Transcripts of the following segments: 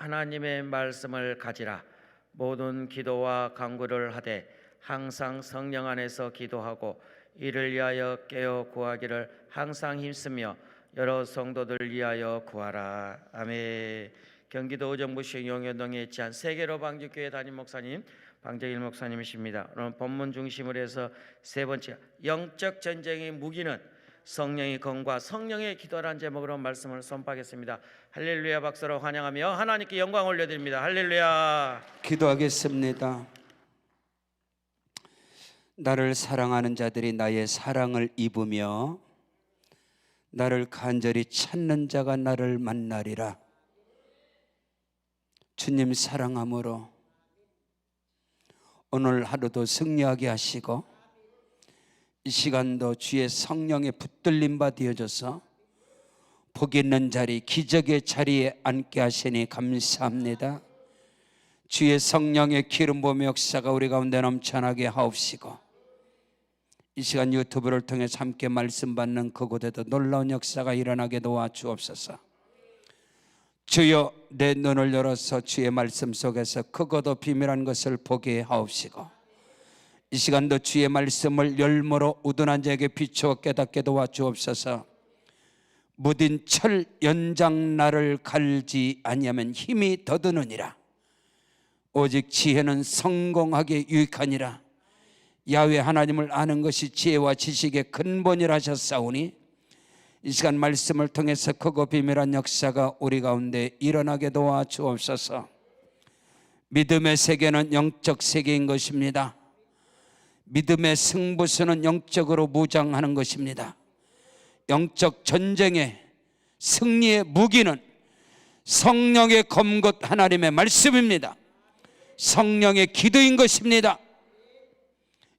하나님의 말씀을 가지라. 모든 기도와 간구를 하되 항상 성령 안에서 기도하고 이를 위하여 깨어 구하기를 항상 힘쓰며 여러 성도들 위하여 구하라. 아멘. 경기도 의정부시 용현동에 위치한 세계로 방주교회 담임 목사님 방정일 목사님이십니다. 오늘 본문 중심으로 해서 세 번째, 영적 전쟁의 무기는 성령의 검과 성령의 기도라는 제목으로 말씀을 선포하겠습니다. 할렐루야. 박수로 환영하며 하나님께 영광 올려드립니다. 할렐루야. 기도하겠습니다. 나를 사랑하는 자들이 나의 사랑을 입으며 나를 간절히 찾는 자가 나를 만나리라. 주님 사랑함으로 오늘 하루도 승리하게 하시고 이 시간도 주의 성령의 붙들림 바 되어져서 복 있는 자리, 기적의 자리에 앉게 하시니 감사합니다. 주의 성령의 기름 부음의 역사가 우리 가운데 넘쳐나게 하옵시고 이 시간 유튜브를 통해 함께 말씀 받는 그곳에도 놀라운 역사가 일어나게 도와주옵소서. 주여, 내 눈을 열어서 주의 말씀 속에서 크고도 비밀한 것을 보게 하옵시고 이 시간도 주의 말씀을 열무로 우둔한 자에게 비추어 깨닫게 도와주옵소서. 무딘 철 연장 나를 갈지 아니하면 힘이 더드느니라. 오직 지혜는 성공하게 유익하니라. 야훼 하나님을 아는 것이 지혜와 지식의 근본이라 하셨사오니 이 시간 말씀을 통해서 크고 비밀한 역사가 우리 가운데 일어나게 도와주옵소서. 믿음의 세계는 영적 세계인 것입니다. 믿음의 승부수는 영적으로 무장하는 것입니다. 영적 전쟁의 승리의 무기는 성령의 검긋 하나님의 말씀입니다. 성령의 기도인 것입니다.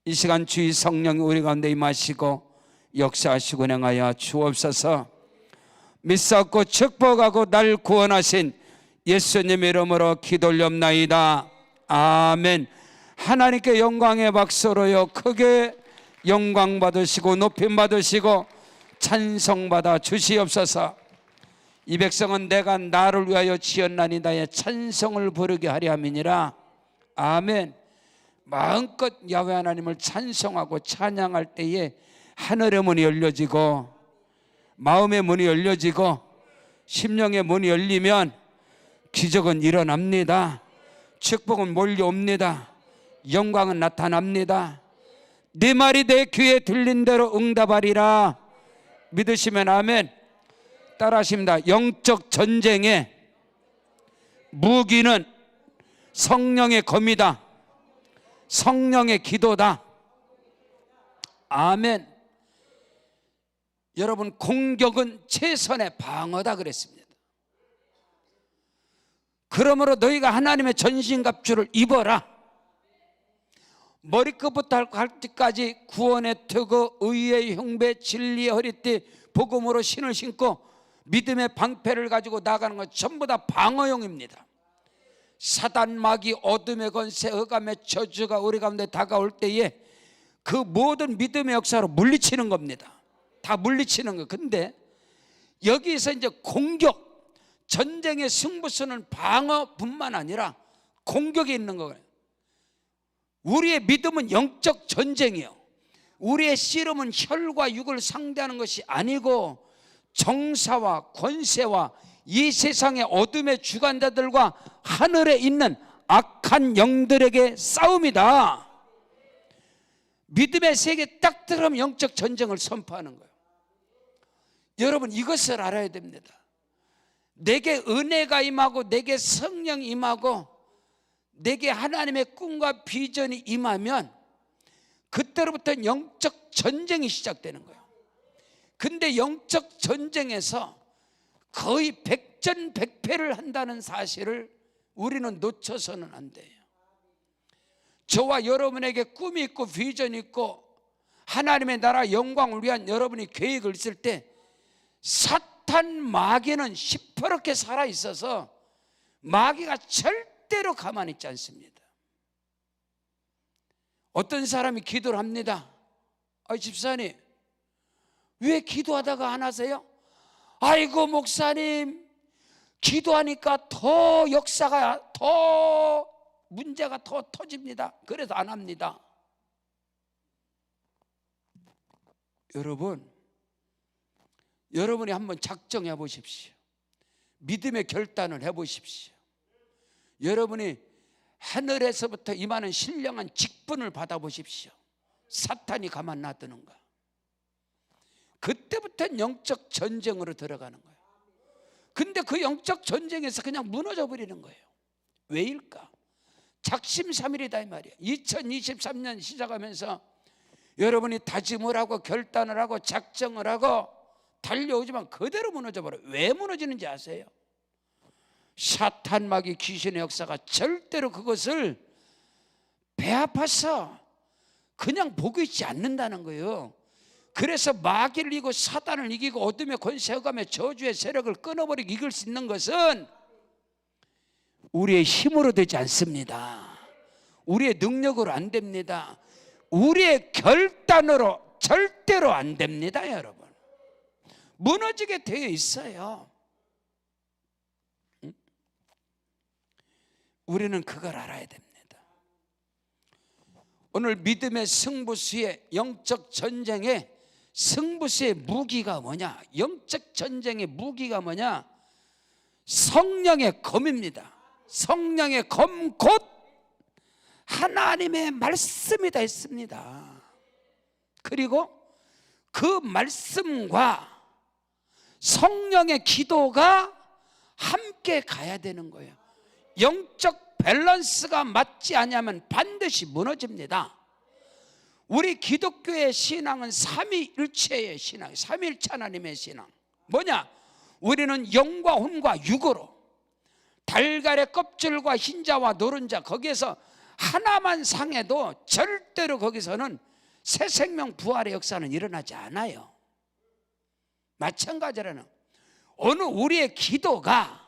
이 시간 주의 성령이 우리 가운데 임하시고 역사하시고 행하여 주옵소서. 믿사옵고 축복하고 날 구원하신 예수님 이름으로 기도 올렵나이다. 아멘. 하나님께 영광의 박수로요 크게 영광 받으시고 높임 받으시고 찬송 받아 주시옵소서. 이 백성은 내가 나를 위하여 지었나니다의 찬송을 부르게 하려 함이니라. 아멘. 마음껏 야훼 하나님을 찬송하고 찬양할 때에 하늘의 문이 열려지고 마음의 문이 열려지고 심령의 문이 열리면 기적은 일어납니다. 축복은 몰려옵니다. 영광은 나타납니다. 네 말이 내 귀에 들린 대로 응답하리라. 믿으시면 아멘. 따라하십니다. 영적 전쟁의 무기는 성령의 검이다. 성령의 기도다. 아멘. 여러분, 공격은 최선의 방어다 그랬습니다. 그러므로 너희가 하나님의 전신갑주를 입어라. 머리끝부터 발끝까지 구원의 투구, 의의 흉배, 진리의 허리띠, 복음으로 신을 신고 믿음의 방패를 가지고 나가는 것 전부 다 방어용입니다. 사단, 마귀, 어둠의 권세, 흑암의 저주가 우리 가운데 다가올 때에 그 모든 믿음의 역사로 물리치는 겁니다. 다 물리치는 거. 근데 여기서 이제 공격, 전쟁의 승부수는 방어뿐만 아니라 공격이 있는 거예요. 우리의 믿음은 영적 전쟁이에요. 우리의 씨름은 혈과 육을 상대하는 것이 아니고 정사와 권세와 이 세상의 어둠의 주관자들과 하늘에 있는 악한 영들에게 싸움이다. 믿음의 세계 딱 들어가면 영적 전쟁을 선포하는 거예요. 여러분, 이것을 알아야 됩니다. 내게 은혜가 임하고 내게 성령이 임하고 내게 하나님의 꿈과 비전이 임하면 그때로부터 영적 전쟁이 시작되는 거예요. 근데 영적 전쟁에서 거의 백전백패를 한다는 사실을 우리는 놓쳐서는 안 돼요. 저와 여러분에게 꿈이 있고 비전이 있고 하나님의 나라 영광을 위한 여러분이 계획을 쓸 때 사탄 마귀는 시퍼렇게 살아있어서 마귀가 절대로 가만히 있지 않습니다. 어떤 사람이 기도를 합니다. 집사님, 왜 기도하다가 안 하세요? 아이고 목사님, 기도하니까 더 역사가 더 문제가 더 터집니다. 그래서 안 합니다. 여러분이 한번 작정해 보십시오. 믿음의 결단을 해 보십시오. 여러분이 하늘에서부터 임하는 신령한 직분을 받아 보십시오. 사탄이 가만 놔두는가? 그때부터는 영적 전쟁으로 들어가는 거예요. 근데 그 영적 전쟁에서 그냥 무너져 버리는 거예요. 왜일까? 작심삼일이다 이 말이에요. 2023년 시작하면서 여러분이 다짐을 하고 결단을 하고 작정을 하고 달려오지만 그대로 무너져 버려요. 왜 무너지는지 아세요? 사탄 마귀 귀신의 역사가 절대로 그것을 배아파서 그냥 보고 있지 않는다는 거예요. 그래서 마귀를 이기고 사단을 이기고 어둠의 권세감의 저주의 세력을 끊어버리고 이길 수 있는 것은 우리의 힘으로 되지 않습니다. 우리의 능력으로 안 됩니다. 우리의 결단으로 절대로 안 됩니다. 여러분, 무너지게 되어 있어요. 우리는 그걸 알아야 됩니다. 오늘 믿음의 승부수의 영적 전쟁의 승부수의 무기가 뭐냐? 영적 전쟁의 무기가 뭐냐? 성령의 검입니다. 성령의 검 곧 하나님의 말씀이다 했습니다. 그리고 그 말씀과 성령의 기도가 함께 가야 되는 거예요. 영적 밸런스가 맞지 않으면 반드시 무너집니다. 우리 기독교의 신앙은 삼위일체의 신앙, 삼위일체 하나님의 신앙. 뭐냐? 우리는 영과 혼과 육으로, 달걀의 껍질과 흰자와 노른자, 거기에서 하나만 상해도 절대로 거기서는 새 생명 부활의 역사는 일어나지 않아요. 마찬가지로는 어느 우리의 기도가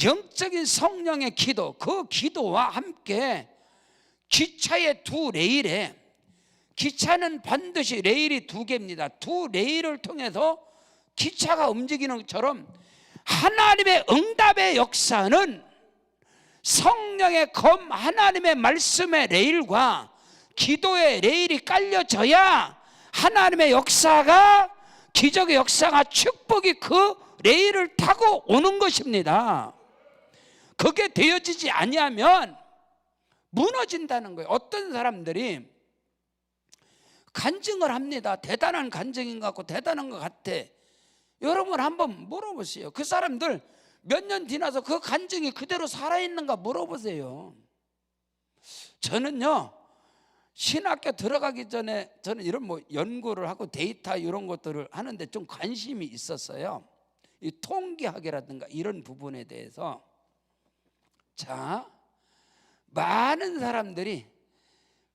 영적인 성령의 기도, 그 기도와 함께 기차의 두 레일에, 기차는 반드시 레일이 두 개입니다. 두 레일을 통해서 기차가 움직이는 것처럼 하나님의 응답의 역사는 성령의 검, 하나님의 말씀의 레일과 기도의 레일이 깔려져야 하나님의 역사가, 기적의 역사가, 축복이 그 레일을 타고 오는 것입니다. 그게 되어지지 아니하면 무너진다는 거예요. 어떤 사람들이 간증을 합니다. 대단한 간증인 것 같고 대단한 것 같아. 여러분 한번 물어보세요. 그 사람들 몇 년 지나서 그 간증이 그대로 살아있는가 물어보세요. 저는요, 신학교 들어가기 전에 저는 이런 연구를 하고 데이터 이런 것들을 하는데 좀 관심이 있었어요. 이 통계학이라든가 이런 부분에 대해서. 자, 많은 사람들이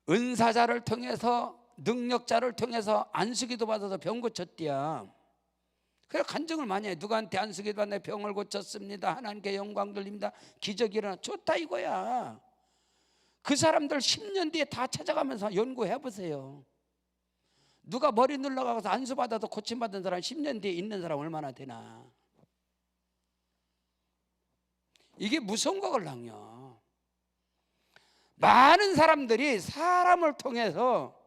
은사자를 통해서, 능력자를 통해서 안수기도 받아서 병 고쳤디야. 그래 간증을 많이 해. 누구한테 안수기도 받네, 병을 고쳤습니다, 하나님께 영광 돌립니다, 기적이 일어나. 좋다 이거야. 그 사람들 10년 뒤에 다 찾아가면서 연구해 보세요. 누가 머리 눌러가서 안수 받아도 고침받은 사람 10년 뒤에 있는 사람 얼마나 되나. 이게 무서운 거걸랑요. 많은 사람들이 사람을 통해서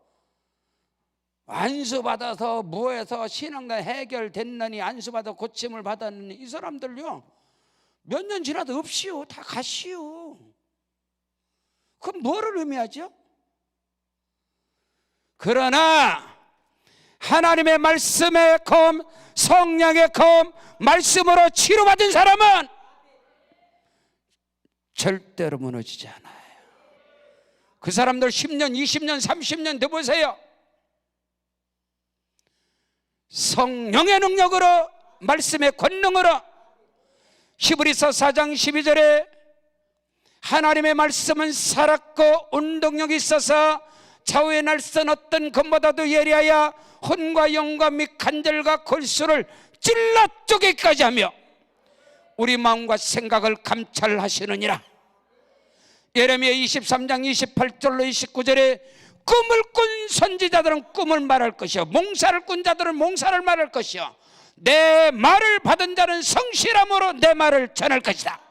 안수받아서 뭐해서 신앙관 해결됐느니, 안수받아 고침을 받았느니, 이 사람들요 몇 년 지나도 없이요, 다 가시오. 그럼 뭐를 의미하죠? 그러나 하나님의 말씀의 검, 성령의 검, 말씀으로 치료받은 사람은 절대로 무너지지 않아요. 그 사람들 10년, 20년, 30년 돼 보세요. 성령의 능력으로, 말씀의 권능으로. 히브리서 4장 12절에 하나님의 말씀은 살았고 운동력이 있어서 좌우의 날선 어떤 검보다도 예리하여 혼과 영과 및 간절과 골수를 찔러 쪼개기까지 하며 우리 마음과 생각을 감찰하시느니라. 예레미야 23장 28절로 29절에 꿈을 꾼 선지자들은 꿈을 말할 것이요, 몽사를 꾼 자들은 몽사를 말할 것이요, 내 말을 받은 자는 성실함으로 내 말을 전할 것이다.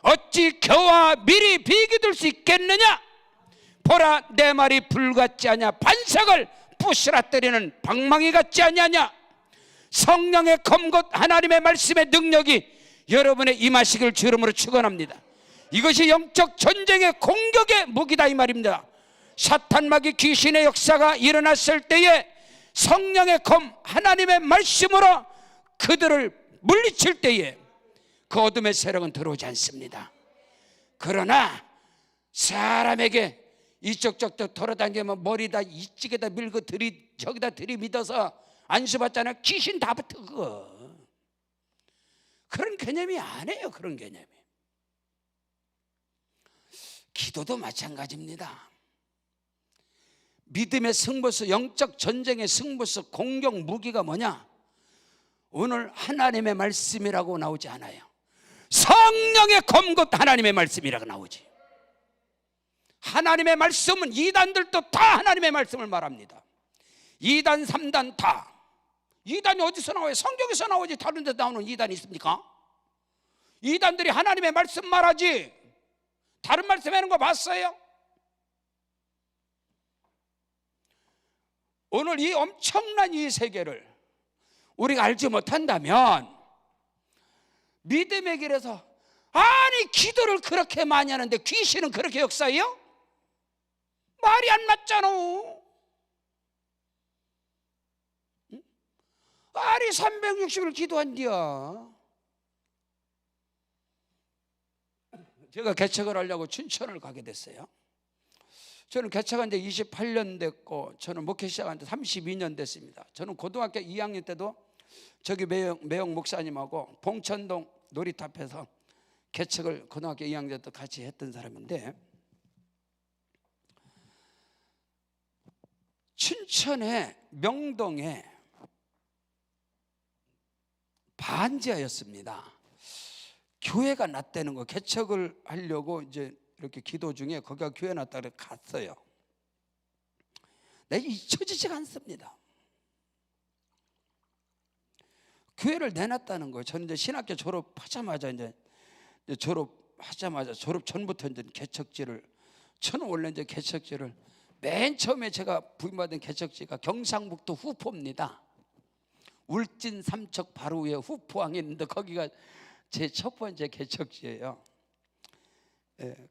어찌 겨와 미리 비기들 수 있겠느냐? 보라, 내 말이 불같지 않냐? 반석을 부스러뜨리는 방망이 같지 않냐냐? 성령의 검곧 하나님의 말씀의 능력이 여러분의 임하시길 주름으로 축원합니다. 이것이 영적 전쟁의 공격의 무기다 이 말입니다. 사탄마귀 귀신의 역사가 일어났을 때에 성령의 검 하나님의 말씀으로 그들을 물리칠 때에 그 어둠의 세력은 들어오지 않습니다. 그러나 사람에게 이쪽 저쪽 돌아다니면 머리다 이쪽에다 밀고 저기다 들이밀어서 안수받잖아요. 귀신 다 붙어. 그런 개념이 아니에요. 그런 개념이. 기도도 마찬가지입니다. 믿음의 승부수, 영적 전쟁의 승부수, 공격 무기가 뭐냐? 오늘 하나님의 말씀이라고 나오지 않아요. 성령의 검곧 하나님의 말씀이라고 나오지. 하나님의 말씀은 이단들도 다 하나님의 말씀을 말합니다. 2단 3단 다. 2단이 어디서 나와요? 성경에서 나오지. 다른 데 나오는 2단이 있습니까? 2단들이 하나님의 말씀 말하지. 다른 말씀 하는 거 봤어요? 오늘 이 엄청난 이 세계를 우리가 알지 못한다면 믿음의 길에서 아니 기도를 그렇게 많이 하는데 귀신은 그렇게 역사해요? 말이 안 맞잖아. 아니 360일 기도한디야. 제가 개척을 하려고 춘천을 가게 됐어요. 저는 개척한 지 28년 됐고 저는 목회 시작한 지 32년 됐습니다. 저는 고등학교 2학년 때도 저기 매영 목사님하고 봉천동 놀이터에서 개척을 고등학교 2학년 때 같이 했던 사람인데, 춘천의 명동에 반지하였습니다. 교회가 났다는 거, 개척을 하려고 이제 이렇게 기도 중에 거기가 교회 났다 그래 갔어요. 내가 잊혀지지가 않습니다. 교회를 내놨다는 거예요. 저는 이제 신학교 졸업하자마자 졸업 전부터 이제 개척지를, 저는 원래 이제 개척지를 맨 처음에 제가 부임받은 개척지가 경상북도 후포입니다. 울진 삼척 바로 위에 후포항이 있는데 거기가 제 첫 번째 개척지예요.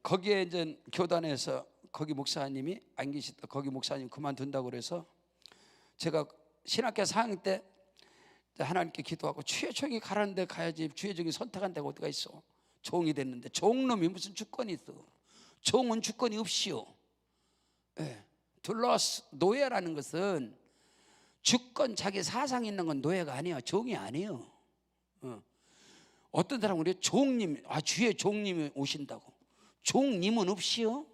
거기에 이제 교단에서 거기 목사님이 안 계시다, 거기 목사님 그만둔다고 그래서 제가 신학교 4학년 때 하나님께 기도하고 주여종이 가라는 데 가야지, 주여종이 선택한 데가 어디가 있어. 종이 됐는데 종놈이 무슨 주권이 있어. 종은 주권이 없이요. 둘러스 노예라는 것은 주권, 자기 사상 있는 건 노예가 아니에요. 종이 아니에요. 어떤 사람은 우리 종님, 주의 종님이 오신다고. 종님은 없이요.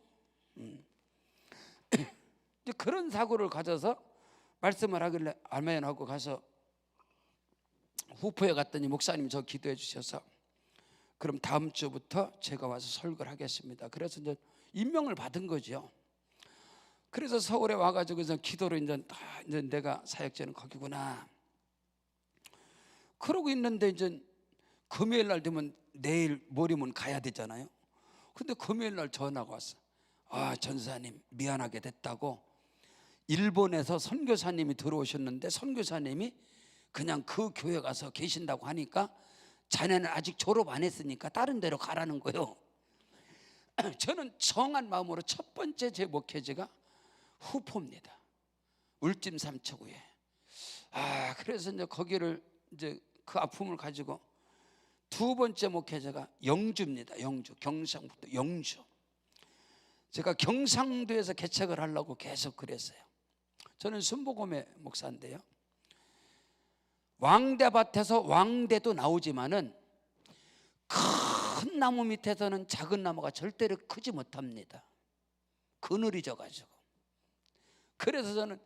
그런 사고를 가져서 말씀을 하길래 아멘 하고 가서 후포에 갔더니 목사님이 저 기도해 주셔서 그럼 다음 주부터 제가 와서 설교를 하겠습니다. 그래서 이제 임명을 받은 거죠. 그래서 서울에 와가지고 이제 기도로 이제 내가 사역자는 거기구나. 그러고 있는데 이제 금요일 날 되면 내일 모레면 가야 되잖아요. 근데 금요일 날 전화가 왔어. 전사님 미안하게 됐다고. 일본에서 선교사님이 들어오셨는데 선교사님이 그냥 그 교회 가서 계신다고 하니까 자네는 아직 졸업 안 했으니까 다른 데로 가라는 거예요. 저는 정한 마음으로 첫 번째 제 목회지가 후포입니다. 울진 삼척구에. 그래서 이제 거기를 이제 그 아픔을 가지고 두 번째 목회자가 영주입니다. 영주, 경상북도 영주. 제가 경상도에서 개척을 하려고 계속 그랬어요. 저는 순복음의 목사인데요. 왕대밭에서 왕대도 나오지만은 큰 나무 밑에서는 작은 나무가 절대로 크지 못합니다. 그늘이 져가지고. 그래서 저는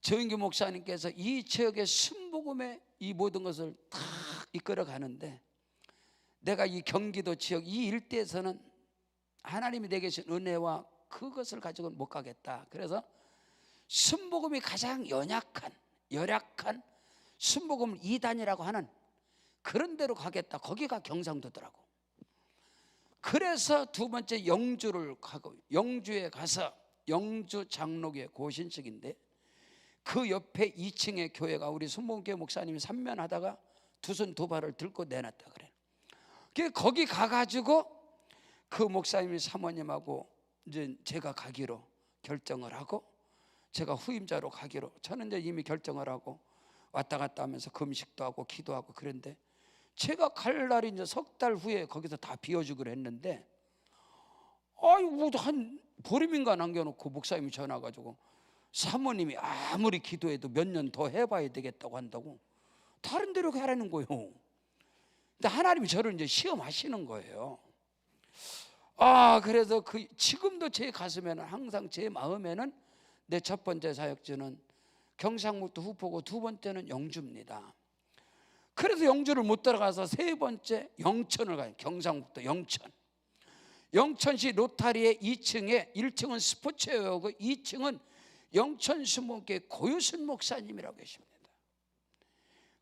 정인규 목사님께서 이 지역의 순복음의 이 모든 것을 다 이끌어 가는데, 내가 이 경기도 지역 이 일대에서는 하나님이 내게 주신 은혜와 그것을 가지고는 못 가겠다. 그래서 순복음이 가장 열악한 순복음 2단이라고 하는 그런 데로 가겠다. 거기가 경상도더라고. 그래서 두 번째 영주를 가고, 영주에 가서 영주 장로교회 고신식인데 그 옆에 2층에 교회가 우리 순복음교회 목사님이 삼면하다가 두 손 두 발을 들고 내놨다 그래. 거기 가가지고 그 목사님이 사모님하고 이제 제가 가기로 결정을 하고, 제가 후임자로 가기로, 저는 이제 이미 결정을 하고 왔다 갔다 하면서 금식도 하고 기도하고 그런데, 제가 갈 날이 이제 석 달 후에 거기서 다 비워주기로 했는데, 뭐 한 보름인가 남겨놓고 목사님이 전화 가지고 사모님이 아무리 기도해도 몇 년 더 해봐야 되겠다고 한다고 다른 데로 가라는 거예요. 근데 하나님이 저를 이제 시험하시는 거예요. 그래서 지금도 제 가슴에는, 항상 제 마음에는 내 첫 번째 사역지는 경상북도 후포고 두 번째는 영주입니다. 그래서 영주를 못 들어가서 세 번째 영천을 가요. 경상북도 영천. 영천시 로타리의 2층에 1층은 스포츠웨어고 2층은 영천 순복음교회 고유순 목사님이라고 계십니다.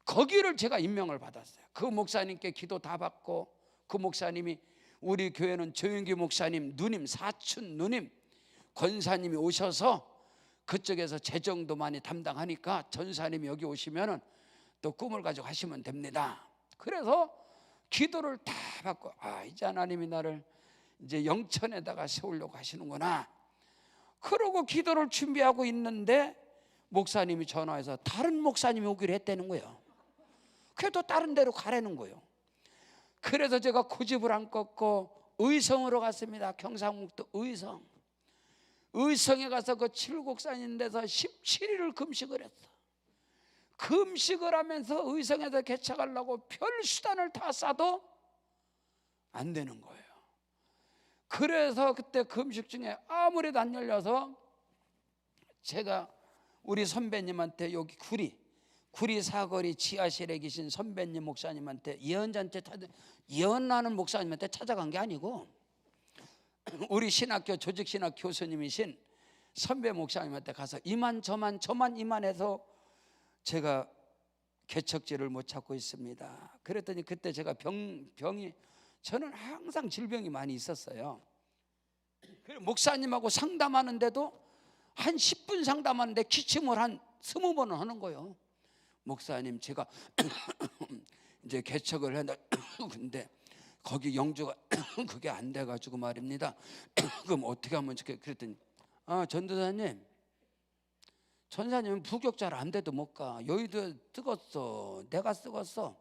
거기를 제가 임명을 받았어요. 그 목사님께 기도 다 받고, 그 목사님이, 우리 교회는 조영기 목사님 누님, 사촌 누님, 권사님이 오셔서 그쪽에서 재정도 많이 담당하니까 전사님이 여기 오시면은 또 꿈을 가지고 하시면 됩니다. 그래서 기도를 다 받고, 이제 하나님이 나를 이제 영천에다가 세우려고 하시는구나. 그러고 기도를 준비하고 있는데 목사님이 전화해서 다른 목사님이 오기로 했다는 거예요. 그래도 다른 데로 가라는 거예요. 그래서 제가 고집을 안 꺾고 의성으로 갔습니다. 경상북도 의성. 의성에 가서 그 칠곡산인 데서 17일을 금식을 했어. 금식을 하면서 의성에서 개척하려고 별 수단을 다 싸도 안 되는 거예요. 그래서 그때 금식 중에 아무래도 안 열려서 제가 우리 선배님한테, 여기 구리 사거리 지하실에 계신 선배님 목사님한테, 예언하는 목사님한테 찾아간 게 아니고 우리 신학교 조직신학 교수님이신 선배 목사님한테 가서 저만 이만해서 제가 개척지를 못 찾고 있습니다. 그랬더니 그때 제가 병이, 저는 항상 질병이 많이 있었어요. 목사님하고 상담하는데도 한 10분 상담하는데 기침을 한 20번은 하는 거예요. 목사님, 제가 이제 개척을 했는데 근데 거기 영주가 그게 안 돼가지고 말입니다. 그럼 어떻게 하면 좋겠어요? 그랬더니 전도사님, 전사님은 부격자를 안 돼도 못 가. 여의도에 뜨겄어. 내가 쓰겄어.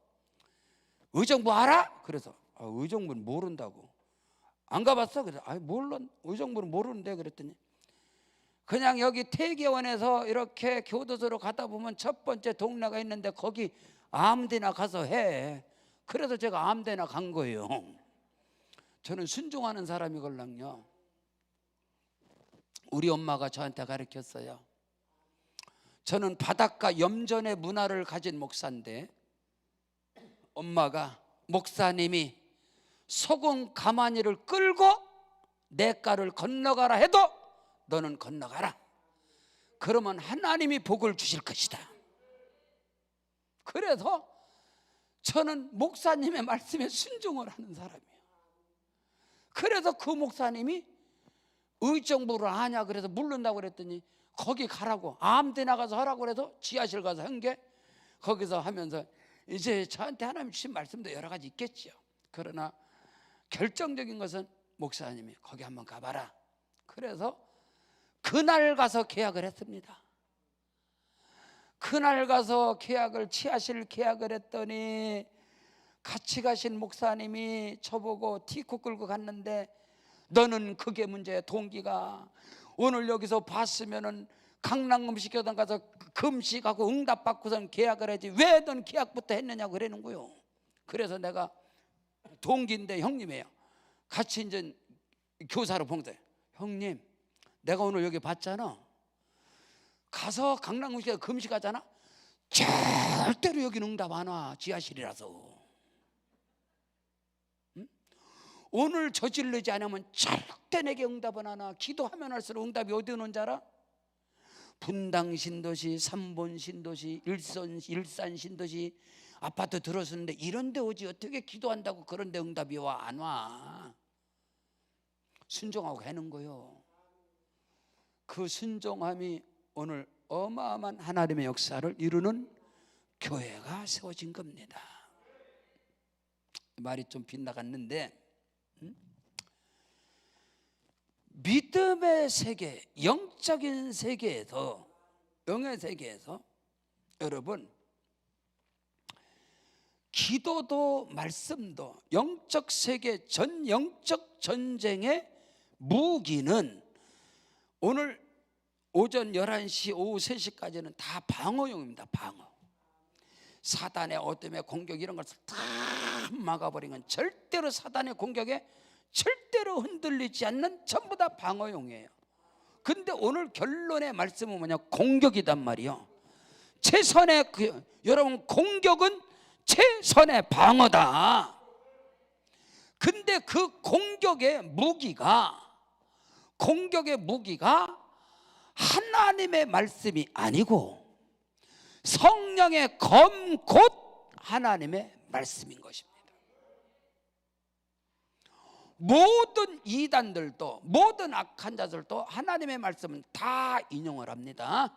의정부 알아? 그래서 의정부는 모른다고. 안 가봤어? 그래서 몰라. 의정부는 모르는데. 그랬더니 그냥 여기 태계원에서 이렇게 교도소로 가다 보면 첫 번째 동네가 있는데 거기 아무데나 가서 해. 그래서 제가 아무데나 간 거예요. 저는 순종하는 사람이걸랑요. 우리 엄마가 저한테 가르쳤어요. 저는 바닷가 염전의 문화를 가진 목사인데, 엄마가, 목사님이 소금 가마니를 끌고 냇가를 건너가라 해도 너는 건너가라. 그러면 하나님이 복을 주실 것이다. 그래서 저는 목사님의 말씀에 순종을 하는 사람이에요. 그래서 그 목사님이 의정부를 아냐 그래서 물른다고 그랬더니 거기 가라고, 아무데나 가서 하라고 그래서 지하실 가서 한 게, 거기서 하면서 이제 저한테 하나님 주신 말씀도 여러 가지 있겠죠. 그러나 결정적인 것은 목사님이 거기 한번 가봐라. 그래서 그날 가서 계약을 했습니다. 그날 가서 지하실 계약을 했더니 같이 가신 목사님이 저보고 티코 끌고 갔는데, 너는 그게 문제야. 동기가 오늘 여기서 봤으면은 강남금식교단 가서 금식하고 응답받고선 계약을 하지 왜 넌 계약부터 했느냐고 그러는 거예요. 그래서 내가 동기인데 형님이에요. 같이 이제 교사로 봉사해. 형님, 내가 오늘 여기 봤잖아. 가서 강남금식교단 금식하잖아. 절대로 여기는 응답 안 와. 지하실이라서. 오늘 저질르지 않으면 절대 내게 응답은 안 와. 기도하면 할수록 응답이 어디 오는 줄 알아? 분당 신도시, 삼본 신도시, 일산 신도시 아파트 들어서는데 이런 데 오지 어떻게 기도한다고 그런 데 응답이 와? 안 와. 순종하고 하는 거요. 그 순종함이 오늘 어마어마한 하나님의 역사를 이루는 교회가 세워진 겁니다. 말이 좀 빗나갔는데 믿음의 세계, 영적인 세계에서, 영의 세계에서 여러분 기도도 말씀도 영적 세계 전 영적 전쟁의 무기는 오늘 오전 11시 오후 3시까지는 다 방어용입니다. 방어. 사단의 어둠의 공격 이런 것을 다 막아버리는 절대로 사단의 공격에 절대로 흔들리지 않는 전부 다 방어용이에요. 근데 오늘 결론의 말씀은 뭐냐? 공격이단 말이요. 최선의 여러분 공격은 최선의 방어다. 근데 그 공격의 무기가 하나님의 말씀이 아니고 성령의 검 곧 하나님의 말씀인 것입니다. 모든 이단들도 모든 악한 자들도 하나님의 말씀은 다 인용을 합니다.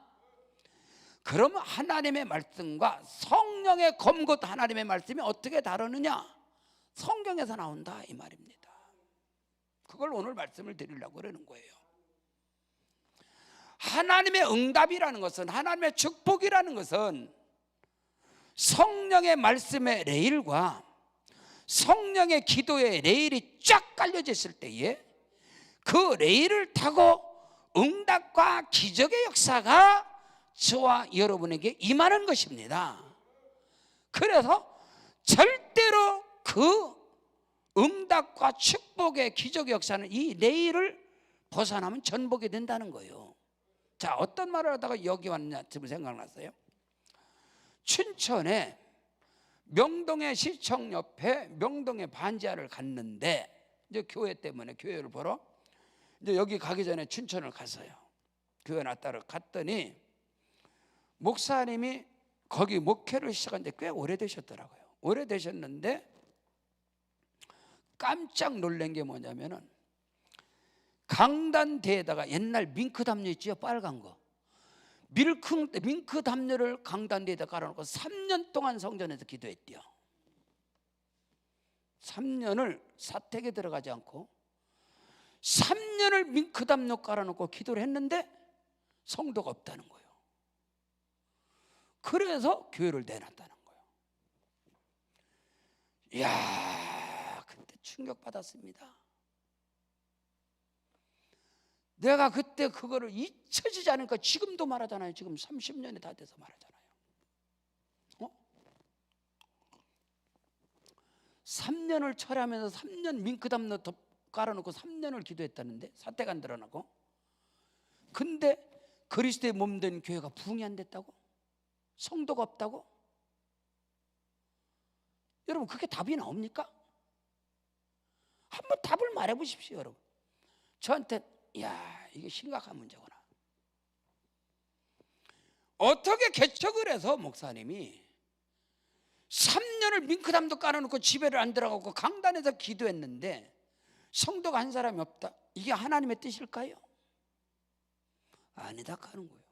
그러면 하나님의 말씀과 성령의 검 곧 하나님의 말씀이 어떻게 다르느냐? 성경에서 나온다 이 말입니다. 그걸 오늘 말씀을 드리려고 그러는 거예요. 하나님의 응답이라는 것은, 하나님의 축복이라는 것은 성령의 말씀의 레일과 성령의 기도의 레일이 쫙 깔려져 있을 때에 그 레일을 타고 응답과 기적의 역사가 저와 여러분에게 임하는 것입니다. 그래서 절대로 그 응답과 축복의 기적의 역사는 이 레일을 벗어나면 전복이 된다는 거예요. 자, 어떤 말을 하다가 여기 왔냐 지금 생각났어요. 춘천에 명동의 시청 옆에 명동의 반지하를 갔는데 이제 교회 때문에 교회를 보러 이제 여기 가기 전에 춘천을 갔어요. 교회 나따라 갔더니 목사님이 거기 목회를 시작한 지 꽤 오래되셨더라고요. 오래되셨는데 깜짝 놀란 게 뭐냐면은 강단대에다가 옛날 밍크 담요 있지요? 빨간 거. 밍크 담요를 강단대에다 깔아놓고 3년 동안 성전에서 기도했대요. 3년을 사택에 들어가지 않고 3년을 밍크 담요 깔아놓고 기도를 했는데 성도가 없다는 거예요. 그래서 교회를 내놨다는 거예요. 이야, 그때 충격받았습니다. 내가 그때 그거를 잊혀지지 않으니까 지금도 말하잖아요. 지금 30년이 다 돼서 말하잖아요. 3년을 철회하면서 3년 밍크담요 깔아놓고 3년을 기도했다는데 사택 안 들어놓고. 근데 그리스도의 몸 된 교회가 부흥이 안 됐다고? 성도가 없다고? 여러분 그게 답이 나옵니까? 한번 답을 말해 보십시오. 여러분 저한테 야, 이게 심각한 문제구나. 어떻게 개척을 해서 목사님이 3년을 밍크담도 깔아놓고 집에를 안 들어가고 강단에서 기도했는데 성도가 한 사람이 없다. 이게 하나님의 뜻일까요? 아니다 하는 거예요.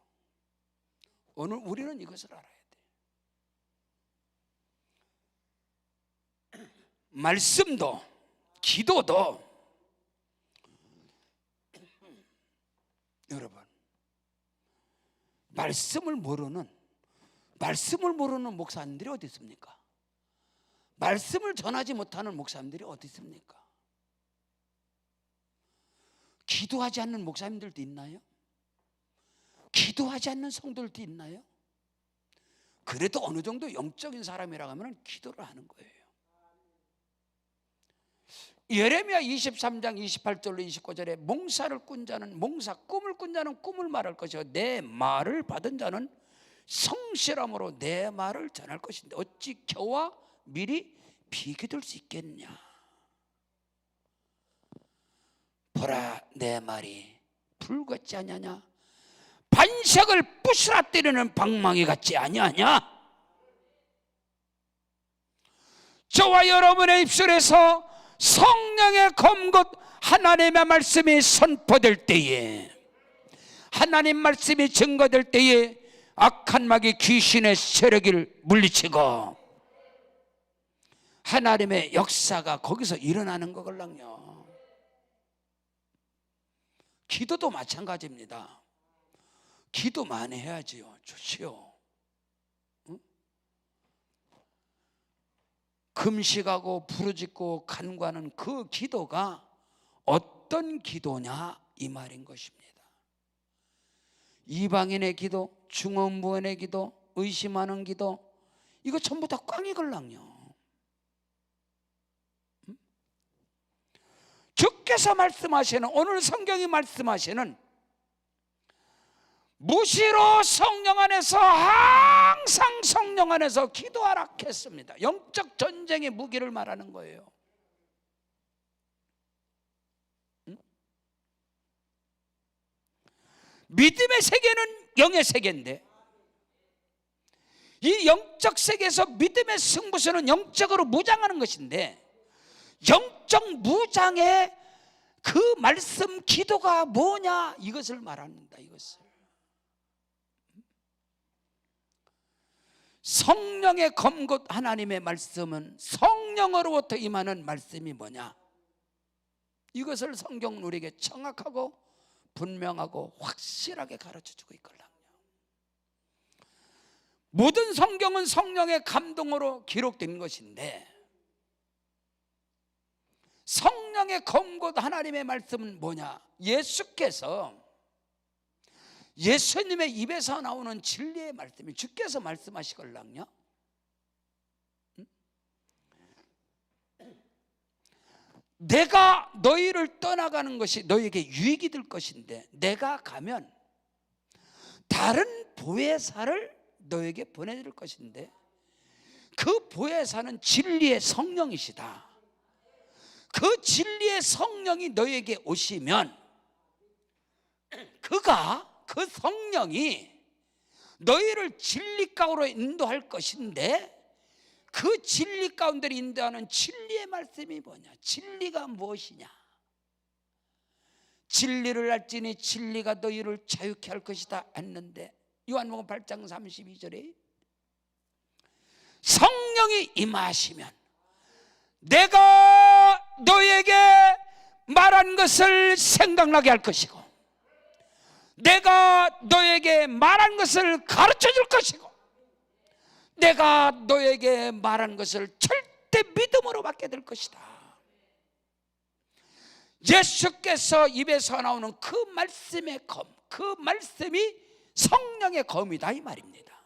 오늘 우리는 이것을 알아야 돼. 말씀도 기도도 여러분 말씀을 모르는 목사님들이 어디 있습니까? 말씀을 전하지 못하는 목사님들이 어디 있습니까? 기도하지 않는 목사님들도 있나요? 기도하지 않는 성도들도 있나요? 그래도 어느 정도 영적인 사람이라고 하면 기도를 하는 거예요. 예레미야 23장 28절로 29절에 몽사를 꾼 자는 꿈을 꾼 자는 꿈을 말할 것이요 내 말을 받은 자는 성실함으로 내 말을 전할 것인데 어찌 겨와 미리 비교될 수 있겠냐. 보라 내 말이 불 같지 않느냐. 반석을 부스러뜨리는 방망이 같지 아니하냐? 저와 여러분의 입술에서 성령의 검곧 하나님의 말씀이 선포될 때에, 하나님 말씀이 증거될 때에 악한 마귀 귀신의 세력을 물리치고 하나님의 역사가 거기서 일어나는 거걸랑요. 기도도 마찬가지입니다. 기도 많이 해야지요. 좋지요. 응? 금식하고 부르짖고 간구하는 그 기도가 어떤 기도냐 이 말인 것입니다. 이방인의 기도, 중언부언의 기도, 의심하는 기도, 이거 전부 다 꽝이 걸랑요. 주께서 말씀하시는, 오늘 성경이 말씀하시는 무시로 성령 안에서, 항상 성령 안에서 기도하라 했습니다. 영적 전쟁의 무기를 말하는 거예요. 믿음의 세계는 영의 세계인데, 이 영적 세계에서 믿음의 승부수는 영적으로 무장하는 것인데, 영적 무장의 그 말씀 기도가 뭐냐, 이것을 말합니다. 이것을 성령의 검곧 하나님의 말씀은 성령으로부터 임하는 말씀이 뭐냐, 이것을 성경은 우리에게 정확하고 분명하고 확실하게 가르쳐주고 있거든요. 모든 성경은 성령의 감동으로 기록된 것인데, 성령의 검곧 하나님의 말씀은 뭐냐, 예수께서, 예수님의 입에서 나오는 진리의 말씀이 주께서 말씀하시걸랑요. 내가 너희를 떠나가는 것이 너희에게 유익이 될 것인데, 내가 가면 다른 보혜사를 너에게 보내줄 것인데, 그 보혜사는 진리의 성령이시다. 그 진리의 성령이 너에게 오시면 그 성령이 너희를 진리 가운데로 인도할 것인데, 그 진리 가운데로 인도하는 진리의 말씀이 뭐냐, 진리가 무엇이냐. 진리를 알지니 진리가 너희를 자유케 할 것이다 했는데, 요한복음 8장 32절에 성령이 임하시면 내가 너에게 말한 것을 생각나게 할 것이고, 내가 너에게 말한 것을 가르쳐 줄 것이고, 내가 너에게 말한 것을 절대 믿음으로 받게 될 것이다. 예수께서 입에서 나오는 그 말씀의 검, 그 말씀이 성령의 검이다 이 말입니다.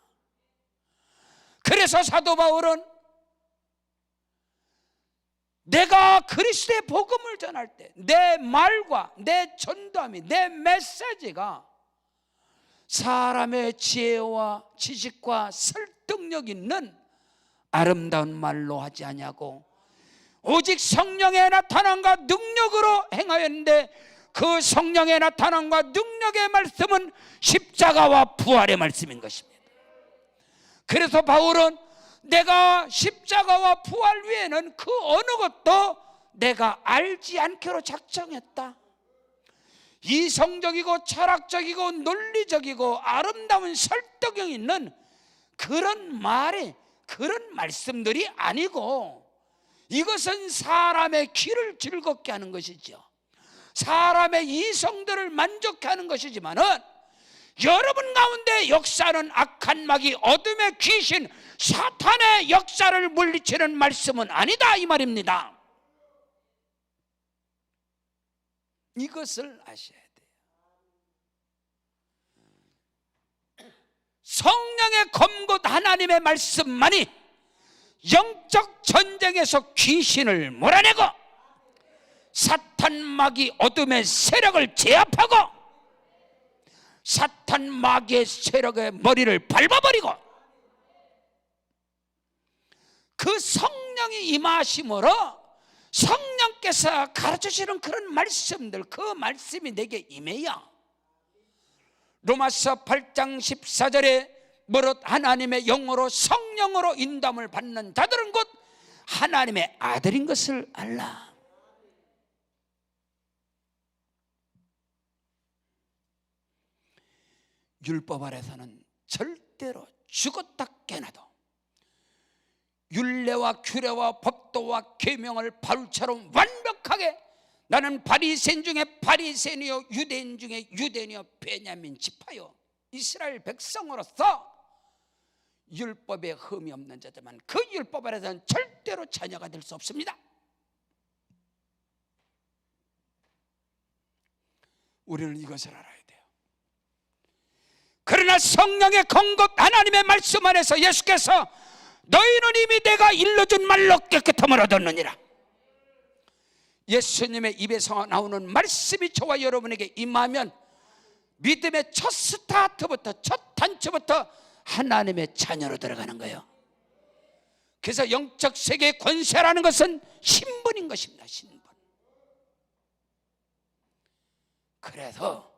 그래서 사도 바울은 내가 그리스도의 복음을 전할 때 내 말과 내 전도함이, 내 메시지가 사람의 지혜와 지식과 설득력 있는 아름다운 말로 하지 아니하고 오직 성령의 나타남과 능력으로 행하였는데, 그 성령의 나타남과 능력의 말씀은 십자가와 부활의 말씀인 것입니다. 그래서 바울은 내가 십자가와 부활 외에는 그 어느 것도 내가 알지 않기로 작정했다. 이성적이고 철학적이고 논리적이고 아름다운 설득력 있는 그런 말이, 그런 말씀들이 아니고, 이것은 사람의 귀를 즐겁게 하는 것이죠. 사람의 이성들을 만족해 하는 것이지만은, 여러분 가운데 역사는 악한 마귀, 어둠의 귀신, 사탄의 역사를 물리치는 말씀은 아니다 이 말입니다. 이것을 아셔야 돼요. 성령의 검곧 하나님의 말씀만이 영적 전쟁에서 귀신을 몰아내고 사탄 마귀 어둠의 세력을 제압하고 사탄 마귀의 세력의 머리를 밟아버리고, 그 성령이 임하심으로 성령께서 가르쳐주시는 그런 말씀들, 그 말씀이 내게 임해야 로마서 8장 14절에 무릇 하나님의 영으로 성령으로 인도함을 받는 자들은 곧 하나님의 아들인 것을 알라. 율법 아래서는 절대로 죽었다 깨나도 율례와 규례와 법도와 계명을 바울처럼 완벽하게 나는 바리새인 중에 바리새인이요 유대인 중에 유대인이요 베냐민 지파요 이스라엘 백성으로서 율법에 흠이 없는 자지만 그 율법 아래서는 절대로 자녀가 될 수 없습니다. 우리는 이것을 알아야 돼요. 그러나 성령의 건급 하나님의 말씀 안에서 예수께서 너희는 이미 내가 일러준 말로 깨끗함을 얻었느니라. 예수님의 입에서 나오는 말씀이 저와 여러분에게 임하면 믿음의 첫 스타트부터 첫 단추부터 하나님의 자녀로 들어가는 거예요. 그래서 영적 세계의 권세라는 것은 신분인 것입니다. 신분. 그래서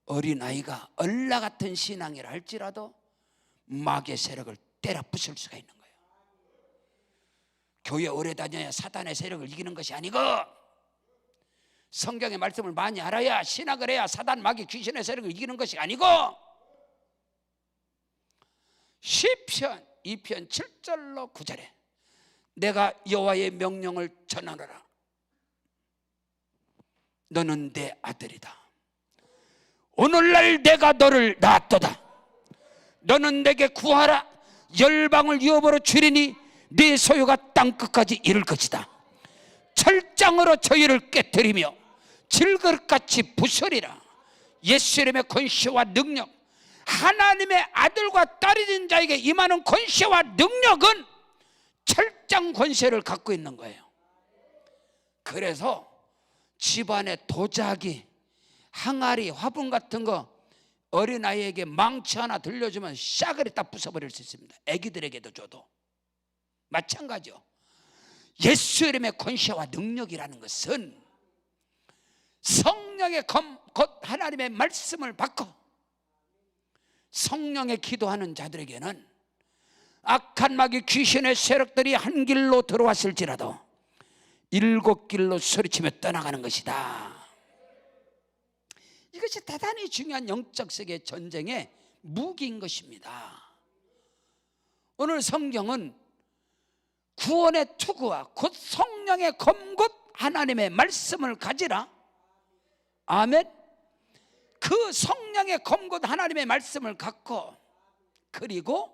어린아이가 얼라 같은 신앙이라 할지라도 마귀의 세력을 때려 부술 수가 있는 거예요. 교회 오래 다녀야 사단의 세력을 이기는 것이 아니고 성경의 말씀을 많이 알아야 신학을 해야 사단 마귀 귀신의 세력을 이기는 것이 아니고 시편 2편 7절로 9절에 내가 여호와의 명령을 전하노라. 너는 내 아들이다. 오늘날 내가 너를 낳았도다. 너는 내게 구하라. 열방을 유업으로 주리니 네 소유가 땅끝까지 이를 것이다. 철장으로 저희를 깨뜨리며 질그릇같이 부수리라. 예수 이름의 권세와 능력, 하나님의 아들과 딸이 된 자에게 임하는 권세와 능력은 철장 권세를 갖고 있는 거예요. 그래서 집안에 도자기, 항아리, 화분 같은 거 어린아이에게 망치 하나 들려주면 싸그리 딱 부숴버릴 수 있습니다. 애기들에게도 줘도 마찬가지요. 예수 이름의 권세와 능력이라는 것은 성령의 곧 하나님의 말씀을 받고 성령의 기도하는 자들에게는 악한 마귀 귀신의 세력들이 한 길로 들어왔을지라도 7길로 소리치며 떠나가는 것이다. 이것이 대단히 중요한 영적 세계 전쟁의 무기인 것입니다. 오늘 성경은 구원의 투구와 곧 성령의 검곧 하나님의 말씀을 가지라. 아멘. 그 성령의 검곧 하나님의 말씀을 갖고 그리고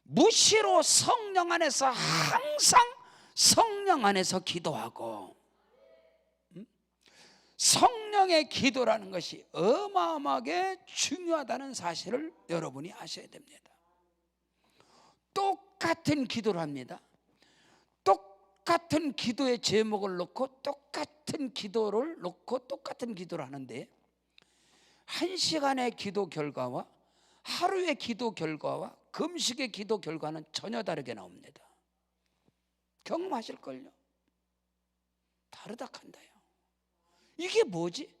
무시로 성령 안에서 항상 성령 안에서 기도하고 성령의 기도라는 것이 어마어마하게 중요하다는 사실을 여러분이 아셔야 됩니다. 똑같은 기도를 합니다. 똑같은 기도의 제목을 놓고 똑같은 기도를 놓고 똑같은 기도를 하는데 1시간의 기도 결과와 하루의 기도 결과와 금식의 기도 결과는 전혀 다르게 나옵니다. 경험하실걸요. 다르다 한다요. 이게 뭐지?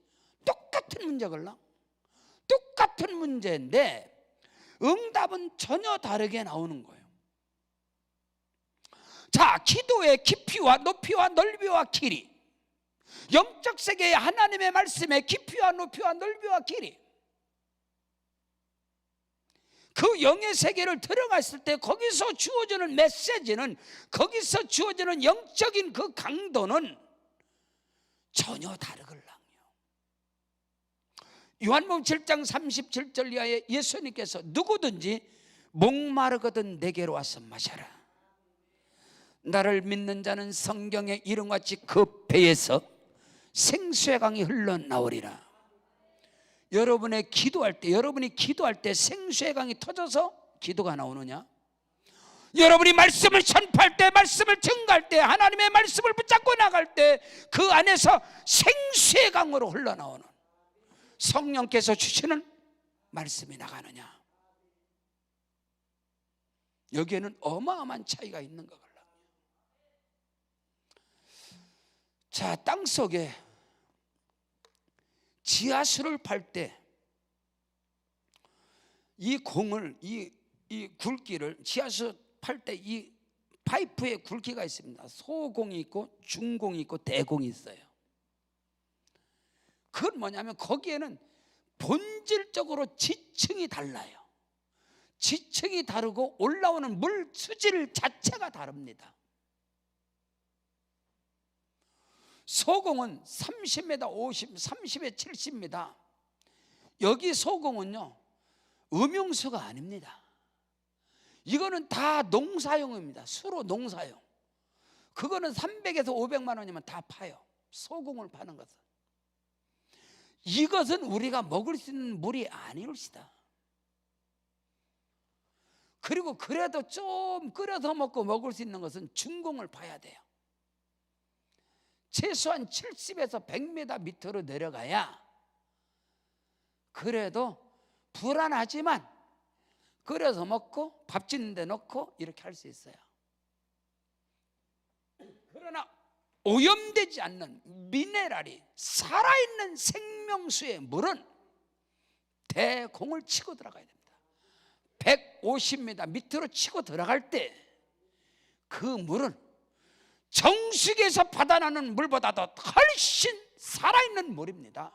똑같은 문제걸랑 똑같은 문제인데 응답은 전혀 다르게 나오는 거예요. 자, 기도의 깊이와 높이와 넓이와 길이, 영적 세계의 하나님의 말씀의 깊이와 높이와 넓이와 길이, 그 영의 세계를 들어갔을 때 거기서 주어지는 메시지는, 거기서 주어지는 영적인 그 강도는 전혀 다르걸랑요. 요한복음 7장 37절 이하에 예수님께서 누구든지 목마르거든 내게로 와서 마셔라. 나를 믿는 자는 성경의 이름같이 그 배에서 생수의 강이 흘러나오리라. 여러분이 기도할 때 생수의 강이 터져서 기도가 나오느냐? 여러분이 말씀을 전파할 때, 말씀을 증거할 때, 하나님의 말씀을 붙잡고 나갈 때 그 안에서 생수의 강으로 흘러나오는 성령께서 주시는 말씀이 나가느냐? 여기에는 어마어마한 차이가 있는 거거든요. 자, 땅속에 지하수를 팔 때 이 공을 이 굵기를 지하수 팔 때 이 파이프에 굵기가 있습니다. 소공이 있고 중공이 있고 대공이 있어요. 그건 뭐냐면 거기에는 본질적으로 지층이 달라요. 지층이 다르고 올라오는 물 수질 자체가 다릅니다. 소공은 30m 50, 30에 70m. 여기 소공은요 음용수가 아닙니다. 이거는 다 농사용입니다. 수로 농사용. 그거는 300에서 500만 원이면 다 파요. 소공을 파는 것은. 이것은 우리가 먹을 수 있는 물이 아니올시다. 그리고 그래도 좀 끓여서 먹을 수 있는 것은 중공을 파야 돼요. 최소한 70에서 100m 밑으로 내려가야 그래도 불안하지만 끓여서 먹고 밥 짓는 데 넣고 이렇게 할 수 있어요. 그러나 오염되지 않는 미네랄이 살아있는 생명수의 물은 대공을 치고 들어가야 됩니다. 150m 밑으로 치고 들어갈 때 그 물은 정수기에서 받아나는 물보다도 훨씬 살아있는 물입니다.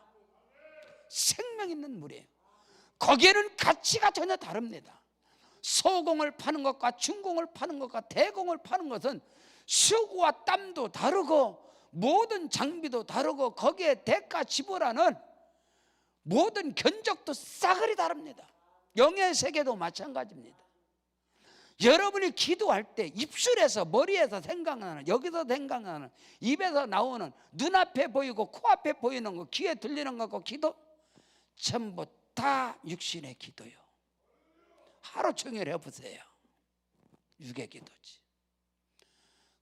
생명 있는 물이에요. 거기에는 가치가 전혀 다릅니다. 소공을 파는 것과 중공을 파는 것과 대공을 파는 것은 수고와 땀도 다르고 모든 장비도 다르고 거기에 대가 지불하는 모든 견적도 싸그리 다릅니다. 영의 세계도 마찬가지입니다. 여러분이 기도할 때 입술에서 머리에서 생각나는, 여기서 생각나는, 입에서 나오는, 눈앞에 보이고 코앞에 보이는 거, 귀에 들리는 것과 기도 전부 다 육신의 기도요. 하루 종일 해보세요. 육의 기도지.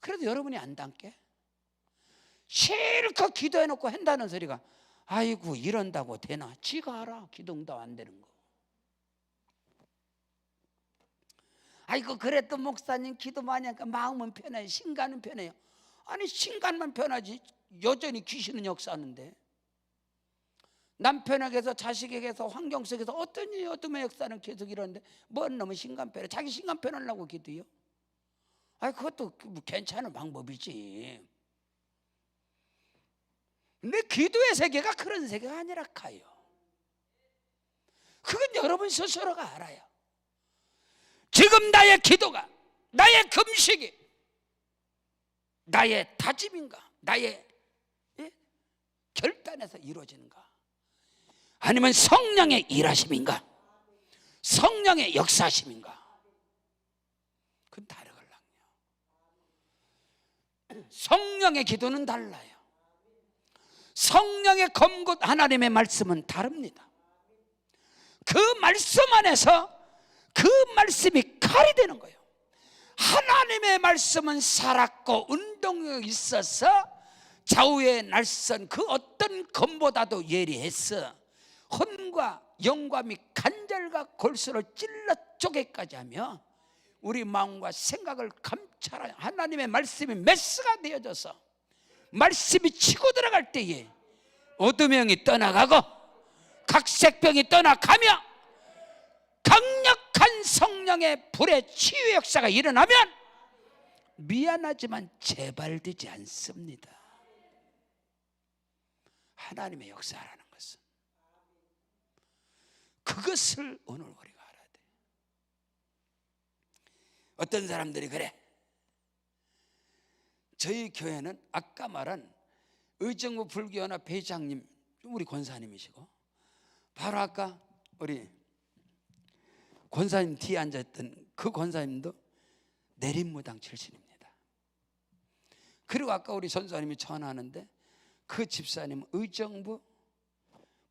그래도 여러분이 안 담게 실컷 기도해놓고 한다는 소리가 아이고 이런다고 되나? 지가 알아. 기도 응답 안 되는 거. 아이고 그래도 목사님 기도 많이 하니까 마음은 편해요. 신간은 편해요. 아니 신간만 편하지 여전히 귀신은 역사하는데, 남편에게서 자식에게서 환경 속에서 어둠의 역사는 계속 이러는데 뭔 놈의 신간 편해. 자기 신간 편하려고 기도요? 아니 그것도 괜찮은 방법이지. 근데 기도의 세계가 그런 세계가 아니라 카요. 그건 여러분 스스로가 알아요. 지금 나의 기도가, 나의 금식이 나의 다짐인가, 나의 결단에서 이루어지는가, 아니면 성령의 일하심인가, 성령의 역사심인가, 그건 다르거든요. 성령의 기도는 달라요. 성령의 검굿 하나님의 말씀은 다릅니다. 그 말씀 안에서 그 말씀이 칼이 되는 거예요. 하나님의 말씀은 살았고 운동이 있어서 좌우에 날선 그 어떤 검보다도 예리했어. 혼과 영과 및 간절과 골수를 찔러 쪼개까지 하며 우리 마음과 생각을 감찰하여 하나님의 말씀이 메스가 되어져서 말씀이 치고 들어갈 때에 어둠형이 떠나가고 각색병이 떠나가며 강력한 성령의 불의 치유 역사가 일어나면 미안하지만 재발되지 않습니다. 하나님의 역사라는 것은 그것을 오늘 우리가 알아야 돼. 어떤 사람들이 그래, 저희 교회는 아까 말한 의정부 불교연합 회장님, 우리 권사님이시고 바로 아까 우리 권사님 뒤에 앉아있던 그 권사님도 내림무당 출신입니다. 그리고 아까 우리 전사님이 전화하는데 그 집사님은 의정부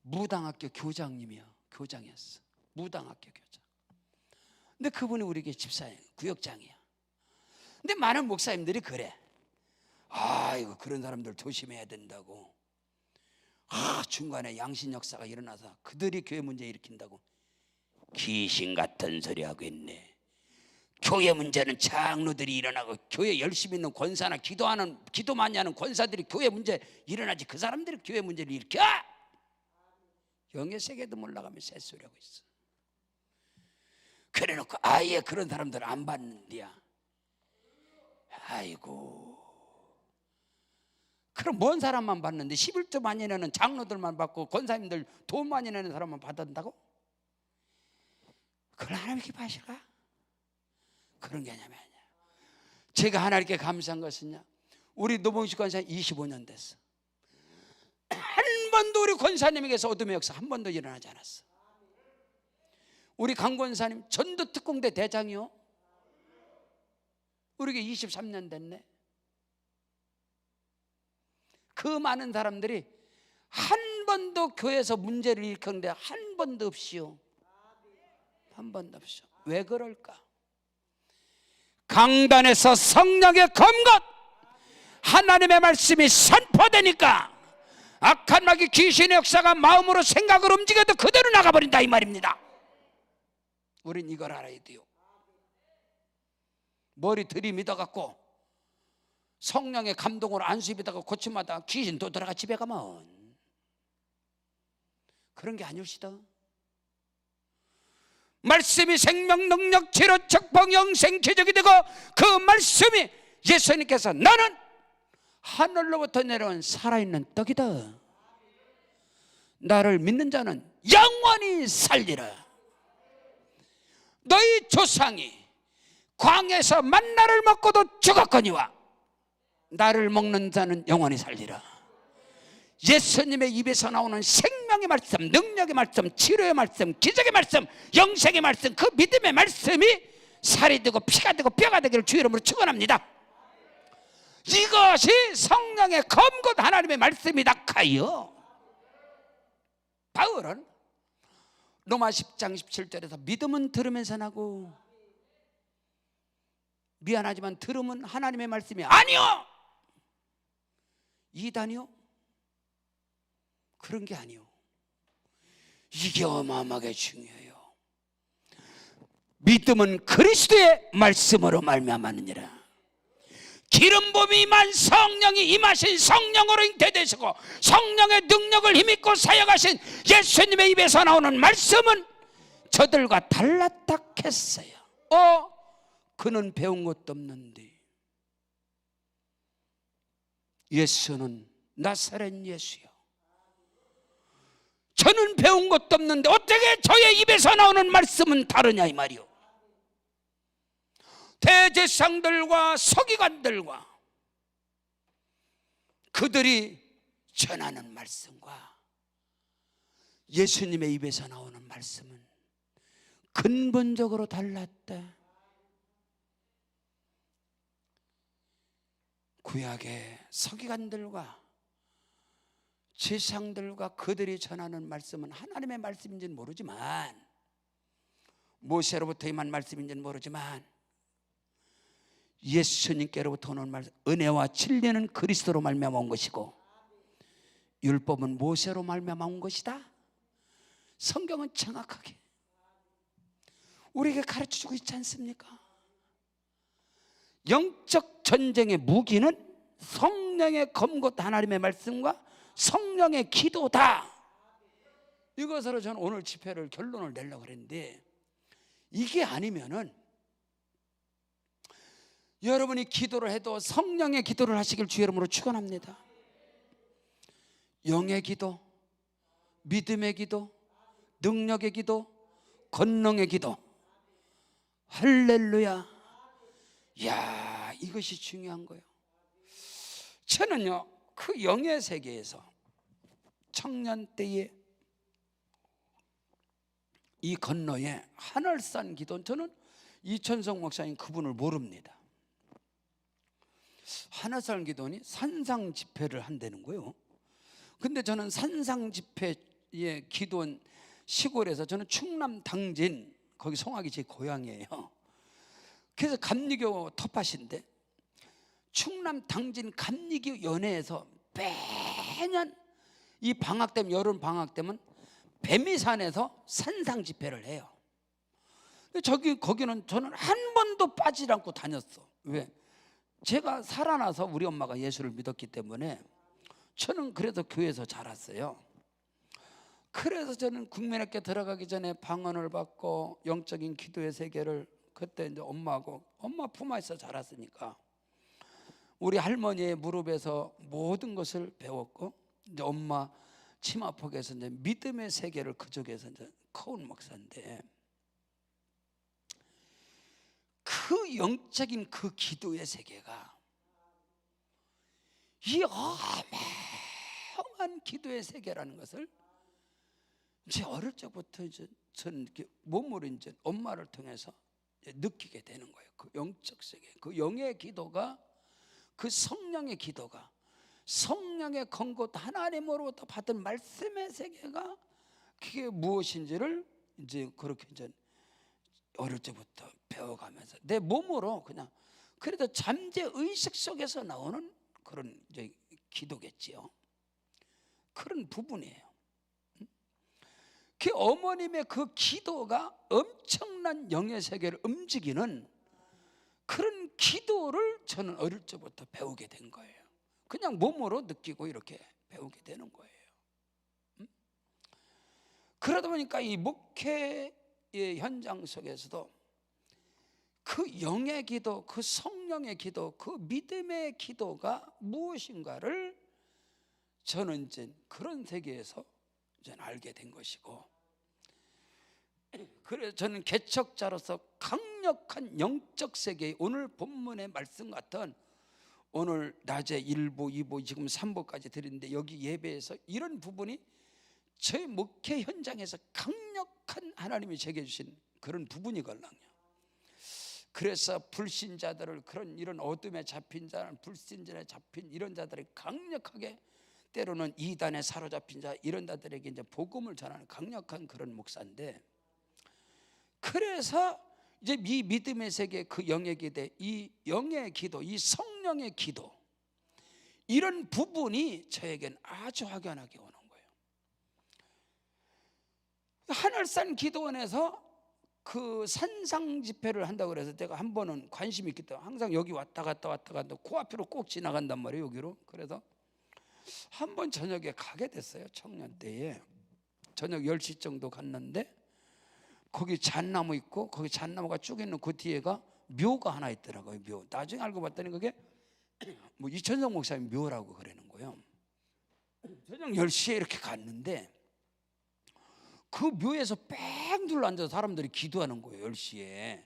무당학교 교장이었어. 무당학교 교장. 근데 그분이 우리 교회 집사예요. 구역장이야. 근데 많은 목사님들이 그래, 이거 그런 사람들 조심해야 된다고. 중간에 양신 역사가 일어나서 그들이 교회 문제 일으킨다고 귀신 같은 소리 하고 있네. 교회 문제는 장로들이 일어나고 교회 열심히 있는 권사나 기도 많이 하는 권사들이 교회 문제 일어나지 그 사람들이 교회 문제를 일으켜? 영의 세계도 몰라가며 새소리하고 있어. 그래놓고 아예 그런 사람들 안 받는디야. 아이고, 그럼 뭔 사람만 받는데 11조 많이 내는 장로들만 받고 권사님들 돈 많이 내는 사람만 받는다고? 그걸 하나님 기뻐하실까? 그런 개념이 아니야. 제가 하나님께 감사한 것은요, 우리 노봉식 권사님 25년 됐어. 한 번도 우리 권사님에게서 어둠의 역사 한 번도 일어나지 않았어. 우리 강 권사님 전도특공대 대장이요, 우리게 23년 됐네. 그 많은 사람들이 한 번도 교회에서 문제를 일으켰는데 한 번도 없이요. 한 번도 없이요. 왜 그럴까? 강단에서 성령의 검것, 하나님의 말씀이 선포되니까 악한 마귀 귀신의 역사가 마음으로 생각을 움직여도 그대로 나가버린다 이 말입니다. 우린 이걸 알아야 돼요. 머리 들이밀어갖고 성령의 감동으로 안수입에다가 고침하다가 귀신 또 들어가 집에 가면 그런 게 아니옵시다. 말씀이 생명, 능력, 치료, 척봉, 영생, 기적이 되고 그 말씀이 예수님께서 나는 하늘로부터 내려온 살아있는 떡이다. 나를 믿는 자는 영원히 살리라. 너희 조상이 광야에서 만나를 먹고도 죽었거니와 나를 먹는 자는 영원히 살리라. 예수님의 입에서 나오는 생명의 말씀, 능력의 말씀, 치료의 말씀, 기적의 말씀, 영생의 말씀, 그 믿음의 말씀이 살이 되고 피가 되고 뼈가 되기를 주의 이름으로 축원합니다. 이것이 성령의 검것 하나님의 말씀이다 카이요. 바울은 로마 10장 17절에서 믿음은 들으면서 나고, 미안하지만 들음은 하나님의 말씀이 아니요, 이단이요, 그런 게 아니요. 이게 어마어마하게 중요해요. 믿음은 그리스도의 말씀으로 말미암았느니라. 기름 부음이 임한 성령이 임하신 성령으로 잉태되시고 성령의 능력을 힘입고 사역하신 예수님의 입에서 나오는 말씀은 저들과 달랐다 했어요. 그는 배운 것도 없는데. 예수는 나사렛 예수요, 저는 배운 것도 없는데 어떻게 저의 입에서 나오는 말씀은 다르냐 이 말이요. 대제사장들과 서기관들과 그들이 전하는 말씀과 예수님의 입에서 나오는 말씀은 근본적으로 달랐다. 구약의 서기관들과 제사장들과 그들이 전하는 말씀은 하나님의 말씀인지는 모르지만, 모세로부터 임한 말씀인지는 모르지만, 예수님께로부터 오는 말씀, 은혜와 진리는 그리스도로 말미암아 온 것이고 율법은 모세로 말미암아 온 것이다. 성경은 정확하게 우리에게 가르쳐주고 있지 않습니까? 영적 전쟁의 무기는 성령의 검것 하나님의 말씀과 성령의 기도다. 이것으로 저는 오늘 집회를 결론을 내려고 그랬는데, 이게 아니면은 여러분이 기도를 해도 성령의 기도를 하시길 주의 이름으로 축원합니다. 영의 기도, 믿음의 기도, 능력의 기도, 권능의 기도. 할렐루야. 야, 이것이 중요한 거예요. 저는요, 그 영의 세계에서 청년 때에 이 건너에 하늘산 기도, 저는 이천성 목사님 그분을 모릅니다. 하늘산 기도니 산상 집회를 한다는 거예요. 근데 저는 산상 집회의 기도원 시골에서, 저는 충남 당진, 거기 성악이 제 고향이에요. 그래서 감리교 텃밭인데 충남 당진 감리교 연회에서 매년 이 방학 때면, 여름 방학 때면 뱀이산에서 산상 집회를 해요. 근데 거기는 저는 한 번도 빠지지 않고 다녔어. 왜? 제가 살아나서 우리 엄마가 예수를 믿었기 때문에 저는 그래도 교회에서 자랐어요. 그래서 저는 국민학교 들어가기 전에 방언을 받고 영적인 기도의 세계를, 그때 이제 엄마하고, 엄마 품안에서 자랐으니까 우리 할머니의 무릎에서 모든 것을 배웠고, 이제 엄마 치마폭에서 이제 믿음의 세계를 그쪽에서 이제 커온 목사인데, 그 영적인 그 기도의 세계가 이 어마어마한 기도의 세계라는 것을 제 어릴 적부터 이제 저는 이렇게 몸으로 이제 엄마를 통해서 느끼게 되는 거예요. 그 영적 세계, 그 영의 기도가, 그 성령의 기도가, 성령의 건것 하나님으로부터 받은 말씀의 세계가 그게 무엇인지를 이제 그렇게 이제 어릴 때부터 배워가면서 내 몸으로 그냥, 그래도 잠재 의식 속에서 나오는 그런 이제 기도겠지요. 그런 부분이에요. 그 어머님의 그 기도가 엄청난 영의 세계를 움직이는 그런 기도를 저는 어릴 적부터 배우게 된 거예요. 그냥 몸으로 느끼고 이렇게 배우게 되는 거예요. 그러다 보니까 이 목회의 현장 속에서도 그 영의 기도, 그 성령의 기도, 그 믿음의 기도가 무엇인가를 저는 이제 그런 세계에서 저는 알게 된 것이고, 그래서 저는 개척자로서 강력한 영적 세계의 오늘 본문의 말씀 같은, 오늘 낮에 1부, 2부, 지금 3부까지 드리는데 여기 예배에서 이런 부분이 저의 목회 현장에서 강력한 하나님이 제게 주신 그런 부분이걸랑요. 그래서 불신자들을, 그런 이런 어둠에 잡힌 자는, 불신자에 잡힌 이런 자들이 강력하게, 때로는 이단에 사로잡힌 자 이런 자들에게 이제 복음을 전하는 강력한 그런 목사인데, 그래서 이제 이 믿음의 세계, 그 영의 기도, 이 영의 기도, 이 성령의 기도, 이런 부분이 저에겐 아주 확연하게 오는 거예요. 하늘산 기도원에서 그 산상 집회를 한다고 그래서 제가 한 번은 관심이 있기 때문에 항상 여기 왔다 갔다 코앞으로 꼭 지나간단 말이에요, 여기로. 그래서 한 번 저녁에 가게 됐어요. 청년 때에 저녁 10시 정도 갔는데, 거기 잣나무 있고, 거기 잣나무가 쭉 있는 그 뒤에가 묘가 하나 있더라고요. 묘. 나중에 알고 봤더니 그게 뭐 이천성 목사님 묘라고 그러는 거예요. 저녁 10시에 이렇게 갔는데 그 묘에서 뺑 둘러 앉아서 사람들이 기도하는 거예요, 10시에.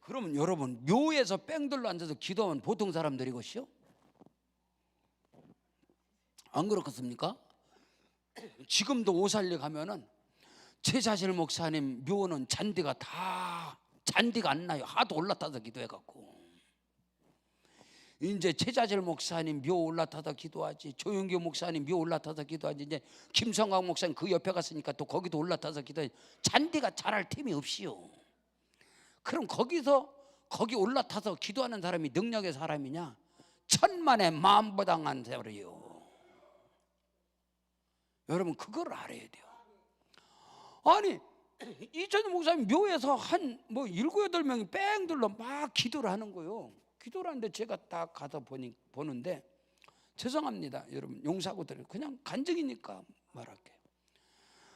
그러면 여러분, 묘에서 뺑 둘러 앉아서 기도하면 보통 사람들이것이요? 안 그렇겠습니까? 지금도 오살리 가면은 최자실 목사님 묘는 잔디가 안 나요. 하도 올라타서 기도해갖고. 이제 최자실 목사님 묘 올라타서 기도하지, 조영규 목사님 묘 올라타서 기도하지, 이제 김성광 목사님 그 옆에 갔으니까 또 거기도 올라타서 기도하지. 잔디가 자랄 틈이 없이요. 그럼 거기 올라타서 기도하는 사람이 능력의 사람이냐? 천만의 만보당한 세월이요. 여러분, 그걸 알아야 돼요. 아니, 이천주 목사님 묘에서 한 뭐 7, 8명이 뺑 둘러 막 기도를 하는 거예요. 기도를 하는데 제가 딱 가서 보는데, 죄송합니다 여러분, 용서하고 드려요. 그냥 간증이니까 말할게요.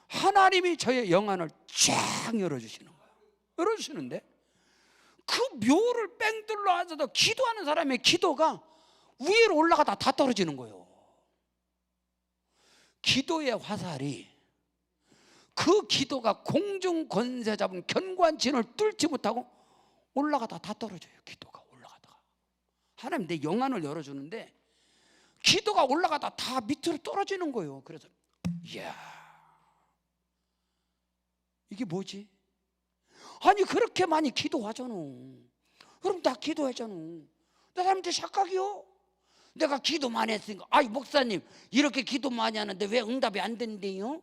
하나님이 저의 영안을 쫙 열어주시는 거예요. 열어주시는데 그 묘를 뺑 둘러 앉아서 기도하는 사람의 기도가 위로 올라가다 다 떨어지는 거예요. 기도의 화살이, 그 기도가 공중 권세 잡은 견관진을 뚫지 못하고 올라가다 다 떨어져요. 기도가 올라가다가 하나님 내 영안을 열어주는데 기도가 올라가다 다 밑으로 떨어지는 거예요. 그래서 이야, 이게 뭐지? 아니 그렇게 많이 기도하잖아. 그럼 다 기도하잖아. 나 사람들 착각이요. 내가 기도 많이 했으니까, 아이 목사님 이렇게 기도 많이 하는데 왜 응답이 안 된대요?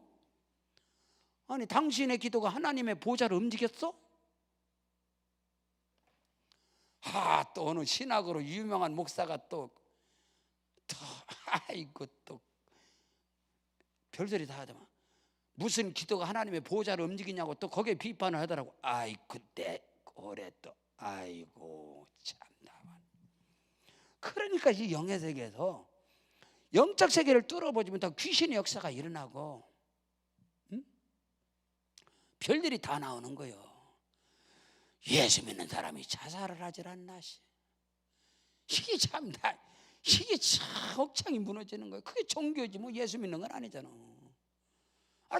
아니 당신의 기도가 하나님의 보좌를 움직였어? 또 어느 신학으로 유명한 목사가 또 아이고 또 별소리 다 하더만. 무슨 기도가 하나님의 보좌를 움직이냐고 또 거기에 비판을 하더라고. 아이 그때 그래 또 아이고 참나. 그러니까 이 영의 세계에서 영적 세계를 뚫어보지면 더 귀신의 역사가 일어나고, 별일이 다 나오는 거예요. 예수 믿는 사람이 자살을 하질 않나. 이게 참 이게 참 억창이 무너지는 거예요. 그게 종교지 뭐 예수 믿는 건 아니잖아.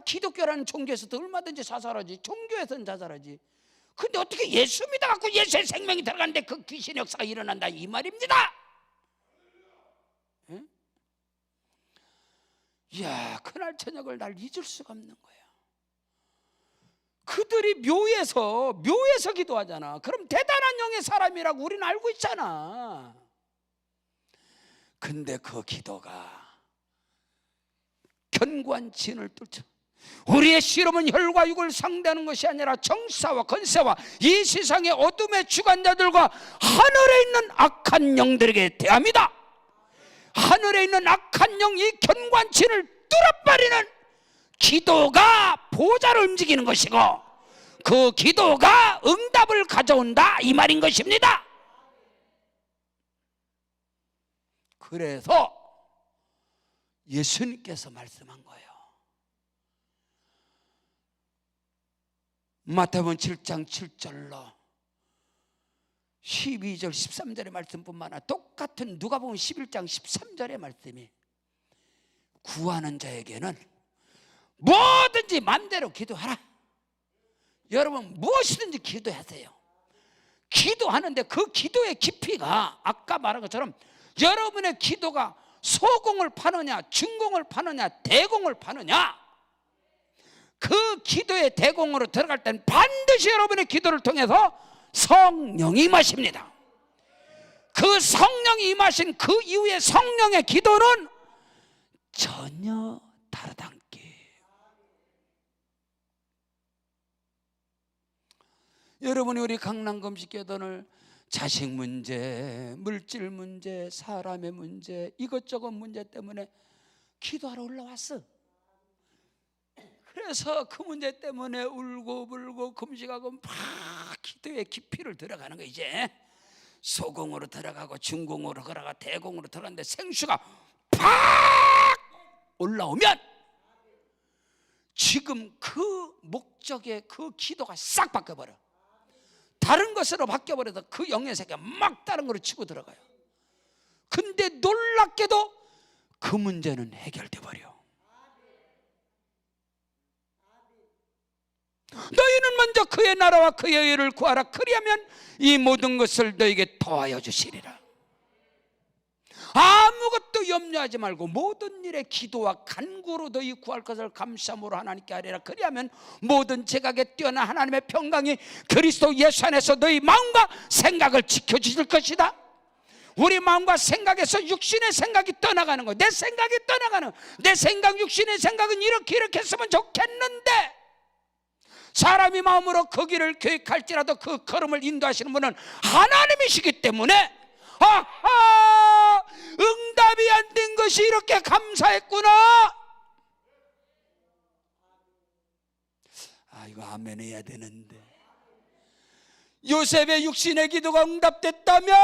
기독교라는 종교에서도 얼마든지 자살하지. 종교에서는 자살하지. 근데 어떻게 예수 믿어갖고 예수의 생명이 들어갔는데 그 귀신 역사가 일어난다 이 말입니다. 응? 이야, 그날 저녁을 날 잊을 수가 없는 거예요. 그들이 묘에서 기도하잖아. 그럼 대단한 영의 사람이라고 우리는 알고 있잖아. 근데 그 기도가 견고한 진을 뚫죠. 우리의 씨름은 혈과 육을 상대하는 것이 아니라 정사와 권세와 이 세상의 어둠의 주관자들과 하늘에 있는 악한 영들에게 대합니다. 하늘에 있는 악한 영, 이 견고한 진을 뚫어버리는 기도가 보좌를 움직이는 것이고 그 기도가 응답을 가져온다 이 말인 것입니다. 그래서 예수님께서 말씀한 거예요. 마태복음 7장 7절로 12절 13절의 말씀뿐만 아니라 똑같은 누가복음 11장 13절의 말씀이 구하는 자에게는 뭐든지 마음대로 기도하라. 여러분 무엇이든지 기도하세요. 기도하는데 그 기도의 깊이가 아까 말한 것처럼 여러분의 기도가 소공을 파느냐 중공을 파느냐 대공을 파느냐, 그 기도의 대공으로 들어갈 때는 반드시 여러분의 기도를 통해서 성령이 임하십니다. 그 성령이 임하신 그 이후에 성령의 기도는 전혀 다르단 게. 여러분이 우리 강남금식교단을 자식 문제, 물질 문제, 사람의 문제, 이것저것 문제 때문에 기도하러 올라왔어. 그래서 그 문제 때문에 울고 불고 금식하고 막 기도의 깊이를 들어가는 거. 이제 소공으로 들어가고 중공으로 들어가 대공으로 들어가는데 생수가 팍 올라오면 지금 그 목적의 그 기도가 싹 바뀌어버려. 다른 것으로 바뀌어버려서 그 영의 세계가 막 다른 거로 치고 들어가요. 근데 놀랍게도 그 문제는 해결돼 버려. 너희는 먼저 그의 나라와 그의 의를 구하라. 그리하면 이 모든 것을 너희에게 더하여 주시리라. 아무것도 염려하지 말고 모든 일에 기도와 간구로 너희 구할 것을 감사함으로 하나님께 하리라. 그리하면 모든 제각에 뛰어난 하나님의 평강이 그리스도 예수 안에서 너희 마음과 생각을 지켜주실 것이다. 우리 마음과 생각에서 육신의 생각이 떠나가는 거, 내 생각이 떠나가는 거. 내 생각, 육신의 생각은 이렇게 했으면 좋겠는데 사람이 마음으로 그 길을 계획할지라도 그 걸음을 인도하시는 분은 하나님이시기 때문에 아하, 응답이 안 된 것이 이렇게 감사했구나. 이거 아멘 해야 되는데. 요셉의 육신의 기도가 응답됐다면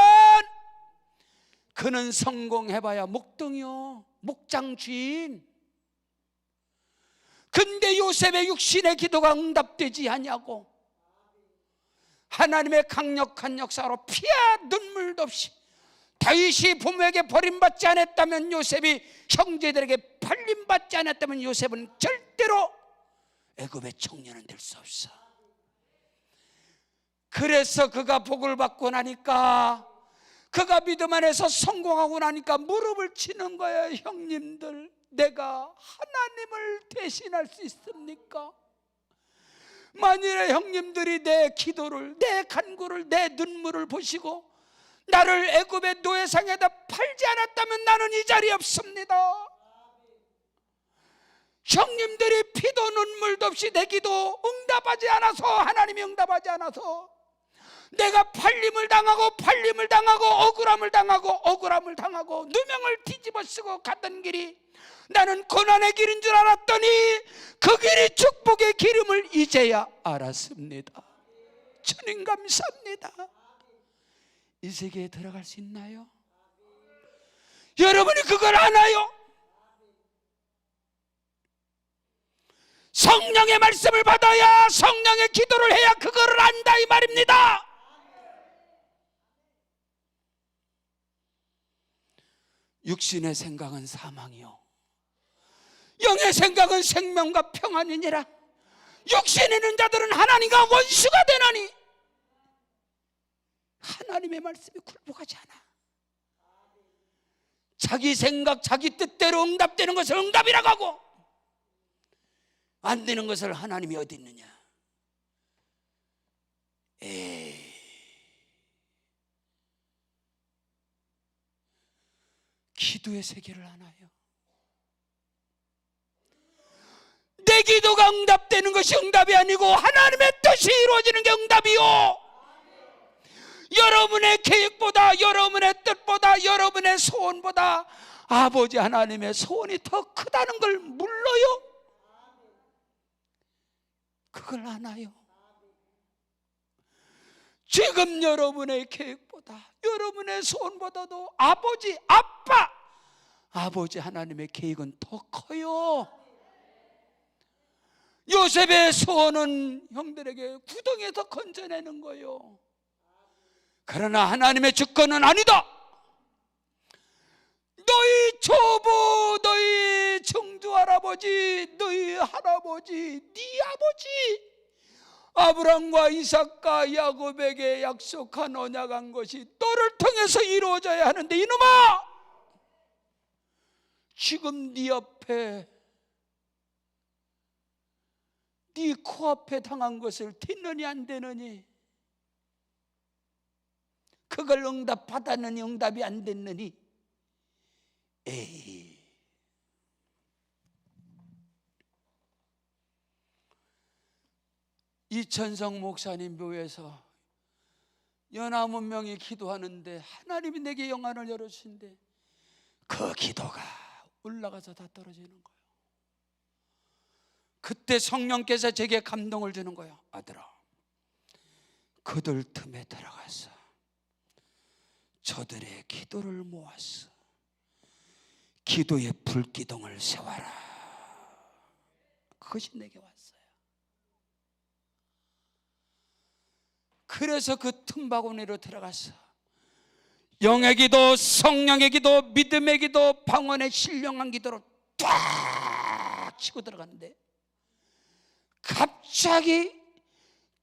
그는 성공해봐야 목동이요, 목장 주인. 근데 요셉의 육신의 기도가 응답되지 않냐고. 하나님의 강력한 역사로 피와 눈물도 없이 다윗이 부모에게 버림받지 않았다면, 요셉이 형제들에게 팔림받지 않았다면 요셉은 절대로 애굽의 청년은 될 수 없어. 그래서 그가 복을 받고 나니까, 그가 믿음 안에서 성공하고 나니까 무릎을 치는 거예요. 형님들, 내가 하나님을 대신할 수 있습니까? 만일에 형님들이 내 기도를, 내 간구를, 내 눈물을 보시고 나를 애굽의 노예상에다 팔지 않았다면 나는 이 자리에 없습니다. 형님들이 피도 눈물도 없이 내 기도 응답하지 않아서, 하나님이 응답하지 않아서 내가 팔림을 당하고 억울함을 당하고 누명을 뒤집어쓰고 갔던 길이 나는 고난의 길인 줄 알았더니 그 길이 축복의 길임을 이제야 알았습니다. 주님 감사합니다. 이 세계에 들어갈 수 있나요? 여러분이 그걸 아나요? 성령의 말씀을 받아야, 성령의 기도를 해야 그거를 안다 이 말입니다. 육신의 생각은 사망이요 영의 생각은 생명과 평안이니라. 육신에 있는 자들은 하나님과 원수가 되나니 하나님의 말씀에 굴복하지 않아. 자기 생각, 자기 뜻대로 응답되는 것을 응답이라고 하고 안 되는 것을 하나님이 어디 있느냐. 기도의 세계를 하나요? 내 기도가 응답되는 것이 응답이 아니고 하나님의 뜻이 이루어지는 게 응답이요. 여러분의 계획보다, 여러분의 뜻보다, 여러분의 소원보다 아버지 하나님의 소원이 더 크다는 걸 몰라요? 그걸 아나요? 지금 여러분의 계획보다, 여러분의 소원보다도 아버지, 아빠, 아버지 하나님의 계획은 더 커요. 요셉의 소원은 형들에게 구덩이에서 건져내는 거예요. 그러나 하나님의 주권은 아니다. 너희 조부, 너희 청두 할아버지, 너희 할아버지, 네 아버지 아브람과 이삭과 야곱에게 약속한 언약한 것이 너를 통해서 이루어져야 하는데 이놈아, 지금 네 앞에, 네 코앞에 당한 것을 듣느니 안 되느니, 그걸 응답 받았느니 응답이 안 됐느니, 에이, 이천성 목사님 묘에서 연암은 명이 기도하는데 하나님이 내게 영안을 열어주신데 그 기도가 올라가서 다 떨어지는 거예요. 그때 성령께서 제게 감동을 주는 거예요. 아들아, 그들 틈에 들어가서 저들의 기도를 모았어. 기도의 불기둥을 세워라. 그것이 내게 왔어요. 그래서 그 틈바구니로 들어가서 영의 기도, 성령의 기도, 믿음의 기도, 방언의 신령한 기도로 쫙 치고 들어갔는데 갑자기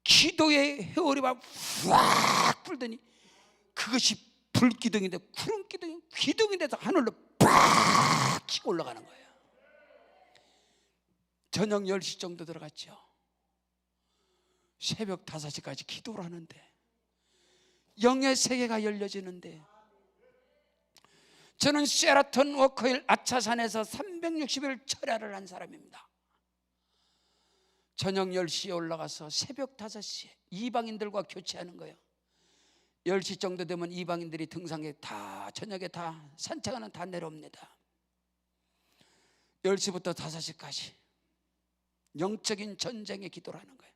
기도의 회오리가 확 불더니 그것이 불기둥인데 구름기둥이 기둥이 돼서 하늘로 팍 치고 올라가는 거예요. 저녁 10시 정도 들어갔죠. 새벽 5시까지 기도를 하는데 영의 세계가 열려지는데, 저는 세라톤 워커힐 아차산에서 360일 철야를 한 사람입니다. 저녁 10시에 올라가서 새벽 5시에 이방인들과 교체하는 거예요. 10시 정도 되면 이방인들이 등산에 다, 저녁에 다 산책하는 다 내려옵니다. 10시부터 5시까지 영적인 전쟁의 기도를 하는 거예요.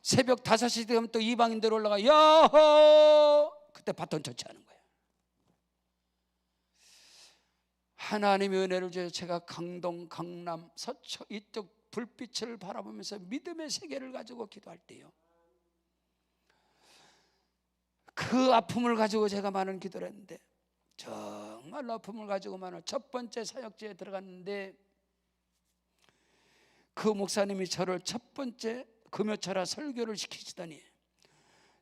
새벽 5시 되면 또 이방인들 올라가 야호, 그때 바톤 터치하는 거예요. 하나님의 은혜를 주셔서 제가 강동, 강남, 서초 이쪽 불빛을 바라보면서 믿음의 세계를 가지고 기도할 때요, 그 아픔을 가지고 제가 많은 기도를 했는데, 정말 아픔을 가지고 많은 첫 번째 사역지에 들어갔는데 그 목사님이 저를 첫 번째 금요철야 설교를 시키시더니,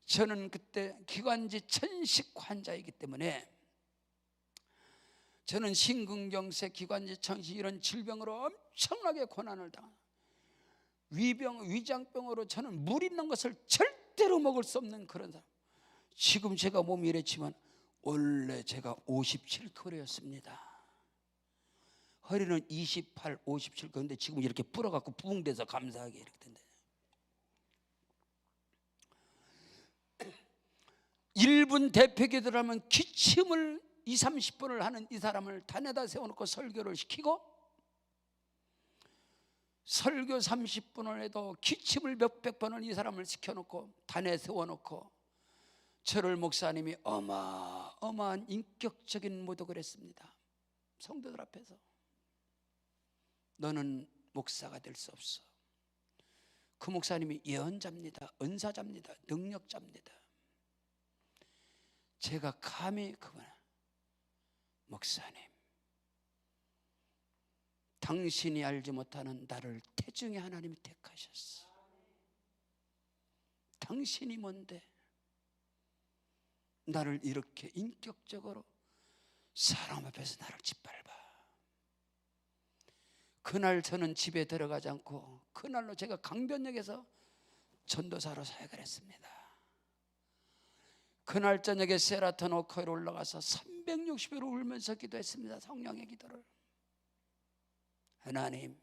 저는 그때 기관지 천식 환자이기 때문에, 저는 심근경색, 기관지 천식 이런 질병으로 엄청나게 고난을 당한, 위장병으로 저는 물 있는 것을 절대로 먹을 수 없는 그런 사람. 지금 제가 몸이 이랬지만 원래 제가 57kg였습니다. 허리는 28, 57kg. 근데 지금 이렇게 불어갖고 부흥돼서 감사하게 이렇게 된다. 1분 대표기도를 하면 기침을 20, 30분을 하는 이 사람을 단에다 세워놓고 설교를 시키고, 설교 30분을 해도 기침을 몇백 번을 이 사람을 시켜놓고 단에 세워놓고 저를 목사님이 어마어마한 인격적인 모독을 했습니다. 성도들 앞에서 너는 목사가 될 수 없어. 그 목사님이 예언자입니다. 은사자입니다. 능력자입니다. 제가 감히 그분, 목사님, 당신이 알지 못하는 나를 태중에 하나님이 택하셨어. 당신이 뭔데 나를 이렇게 인격적으로 사람 앞에서 나를 짓밟아. 그날 저는 집에 들어가지 않고 그날로 제가 강변역에서 전도사로 사역을 했습니다. 그날 저녁에 세라톤 오커에 올라가서 360일 울면서 기도했습니다. 성령의 기도를. 하나님,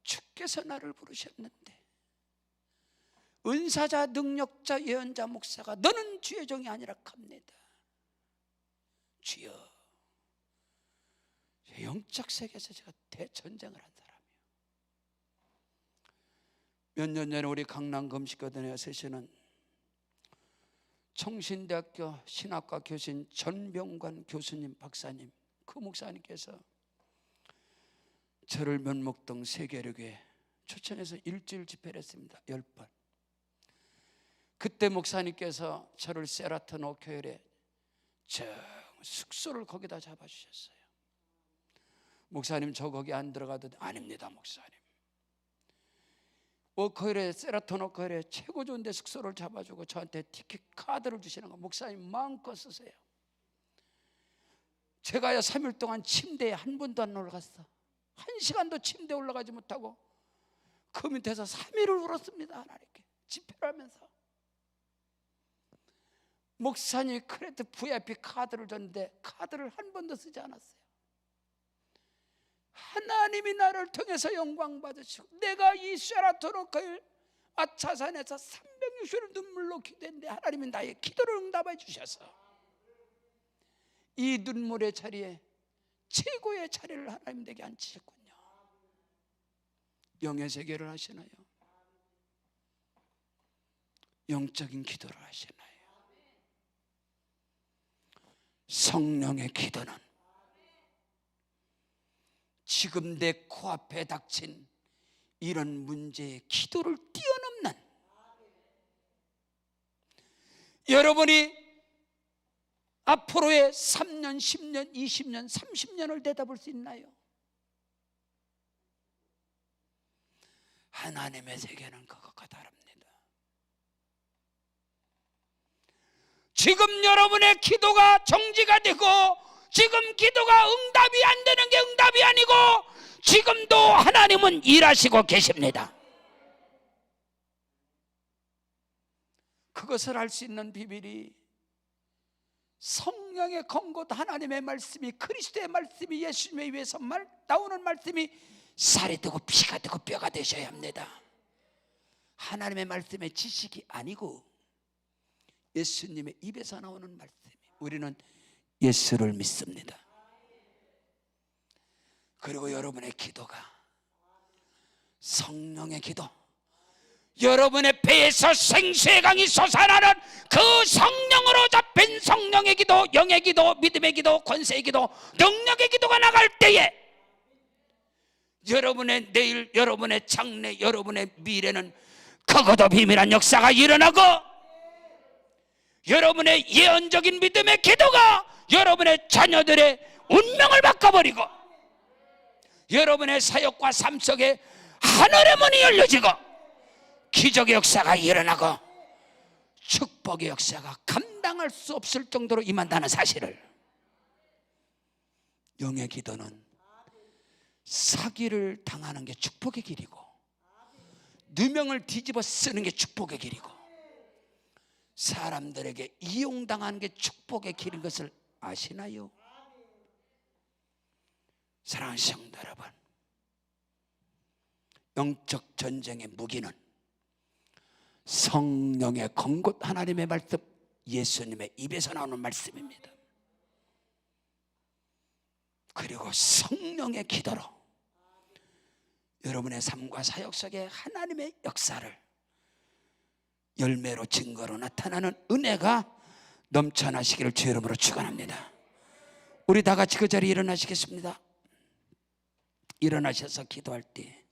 주께서 나를 부르셨는데 은사자, 능력자, 예언자, 목사가 너는 주의 종이 아니라 합니다. 주여, 영적 세계에서 제가 대전쟁을 한 사람이에요. 몇 년 전에 우리 강남 금식거든에 서시는 청신대학교 신학과 교수인 전병관 교수님, 박사님, 그 목사님께서 저를 면목동 세계력에 초청해서 일주일 집회를 했습니다. 10번. 그때 목사님께서 저를 세라톤 오교회에 저 숙소를 거기다 잡아주셨어요. 목사님, 저 거기 안 들어가도 아닙니다, 목사님. 오커힐에, 세라톤 오커힐에 최고 좋은 데 숙소를 잡아주고 저한테 티켓 카드를 주시는 거, 목사님 마음껏 쓰세요. 제가야 3일 동안 침대에 한 번도 안 올라갔어. 1시간도 침대에 올라가지 못하고 그 밑에서 3일을 울었습니다. 하나님께 집회를 하면서. 목사님이 크레드 VIP 카드를 줬는데 카드를 한 번도 쓰지 않았어요. 하나님이 나를 통해서 영광 받으시고, 내가 이 세라토노크의 아차산에서 360일 눈물로 기도했는데 하나님이 나의 기도를 응답해 주셔서 이 눈물의 자리에 최고의 자리를 하나님 내게 앉히셨군요. 영의 세계를 하시나요? 영적인 기도를 하시나요? 성령의 기도는 지금 내 코앞에 닥친 이런 문제의 기도를 뛰어넘는, 여러분이 앞으로의 3년, 10년, 20년, 30년을 내다볼 수 있나요? 하나님의 세계는 그것과 다릅니다. 지금 여러분의 기도가 정지가 되고, 지금 기도가 응답이 안 되는 게 응답이 아니고, 지금도 하나님은 일하시고 계십니다. 그것을 알 수 있는 비밀이 성령의 권고, 하나님의 말씀이, 그리스도의 말씀이, 예수님에 의해서 나오는 말씀이 살이 되고 피가 되고 뼈가 되셔야 합니다. 하나님의 말씀의 지식이 아니고 예수님의 입에서 나오는 말씀이. 우리는 예수를 믿습니다. 그리고 여러분의 기도가 성령의 기도, 여러분의 배에서 생수의 강이 솟아나는 그 성령으로 잡힌 성령의 기도, 영의 기도, 믿음의 기도, 권세의 기도, 능력의 기도가 나갈 때에 여러분의 내일, 여러분의 장래, 여러분의 미래는 크고도 비밀한 역사가 일어나고, 여러분의 예언적인 믿음의 기도가 여러분의 자녀들의 운명을 바꿔버리고, 여러분의 사역과 삶 속에 하늘의 문이 열려지고 기적의 역사가 일어나고 축복의 역사가 감당할 수 없을 정도로 임한다는 사실을. 영의 기도는 사기를 당하는 게 축복의 길이고, 누명을 뒤집어 쓰는 게 축복의 길이고, 사람들에게 이용당하는 게 축복의 길인 것을 아시나요? 사랑하는 성도 여러분, 영적 전쟁의 무기는 성령의 권고, 하나님의 말씀, 예수님의 입에서 나오는 말씀입니다. 그리고 성령의 기도로 여러분의 삶과 사역 속에 하나님의 역사를 열매로, 증거로 나타나는 은혜가 넘쳐나시기를 주의 이름으로 축원합니다. 우리 다 같이 그 자리에 일어나시겠습니다. 일어나셔서 기도할 때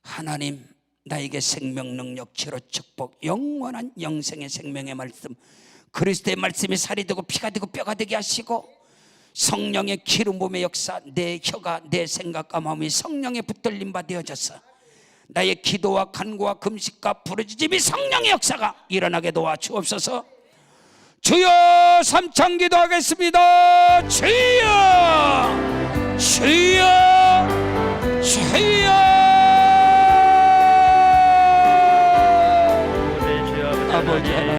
하나님, 나에게 생명, 능력, 치료, 축복, 영원한 영생의 생명의 말씀, 그리스도의 말씀이 살이 되고 피가 되고 뼈가 되게 하시고, 성령의 기름 부음의 역사, 내 혀가 내 생각과 마음이 성령의 붙들림 바 되어져서 나의 기도와 간구와 금식과 부르짖음이 성령의 역사가 일어나게 도와주옵소서. 주여, 삼창 기도하겠습니다. 주여, 주여, 주여.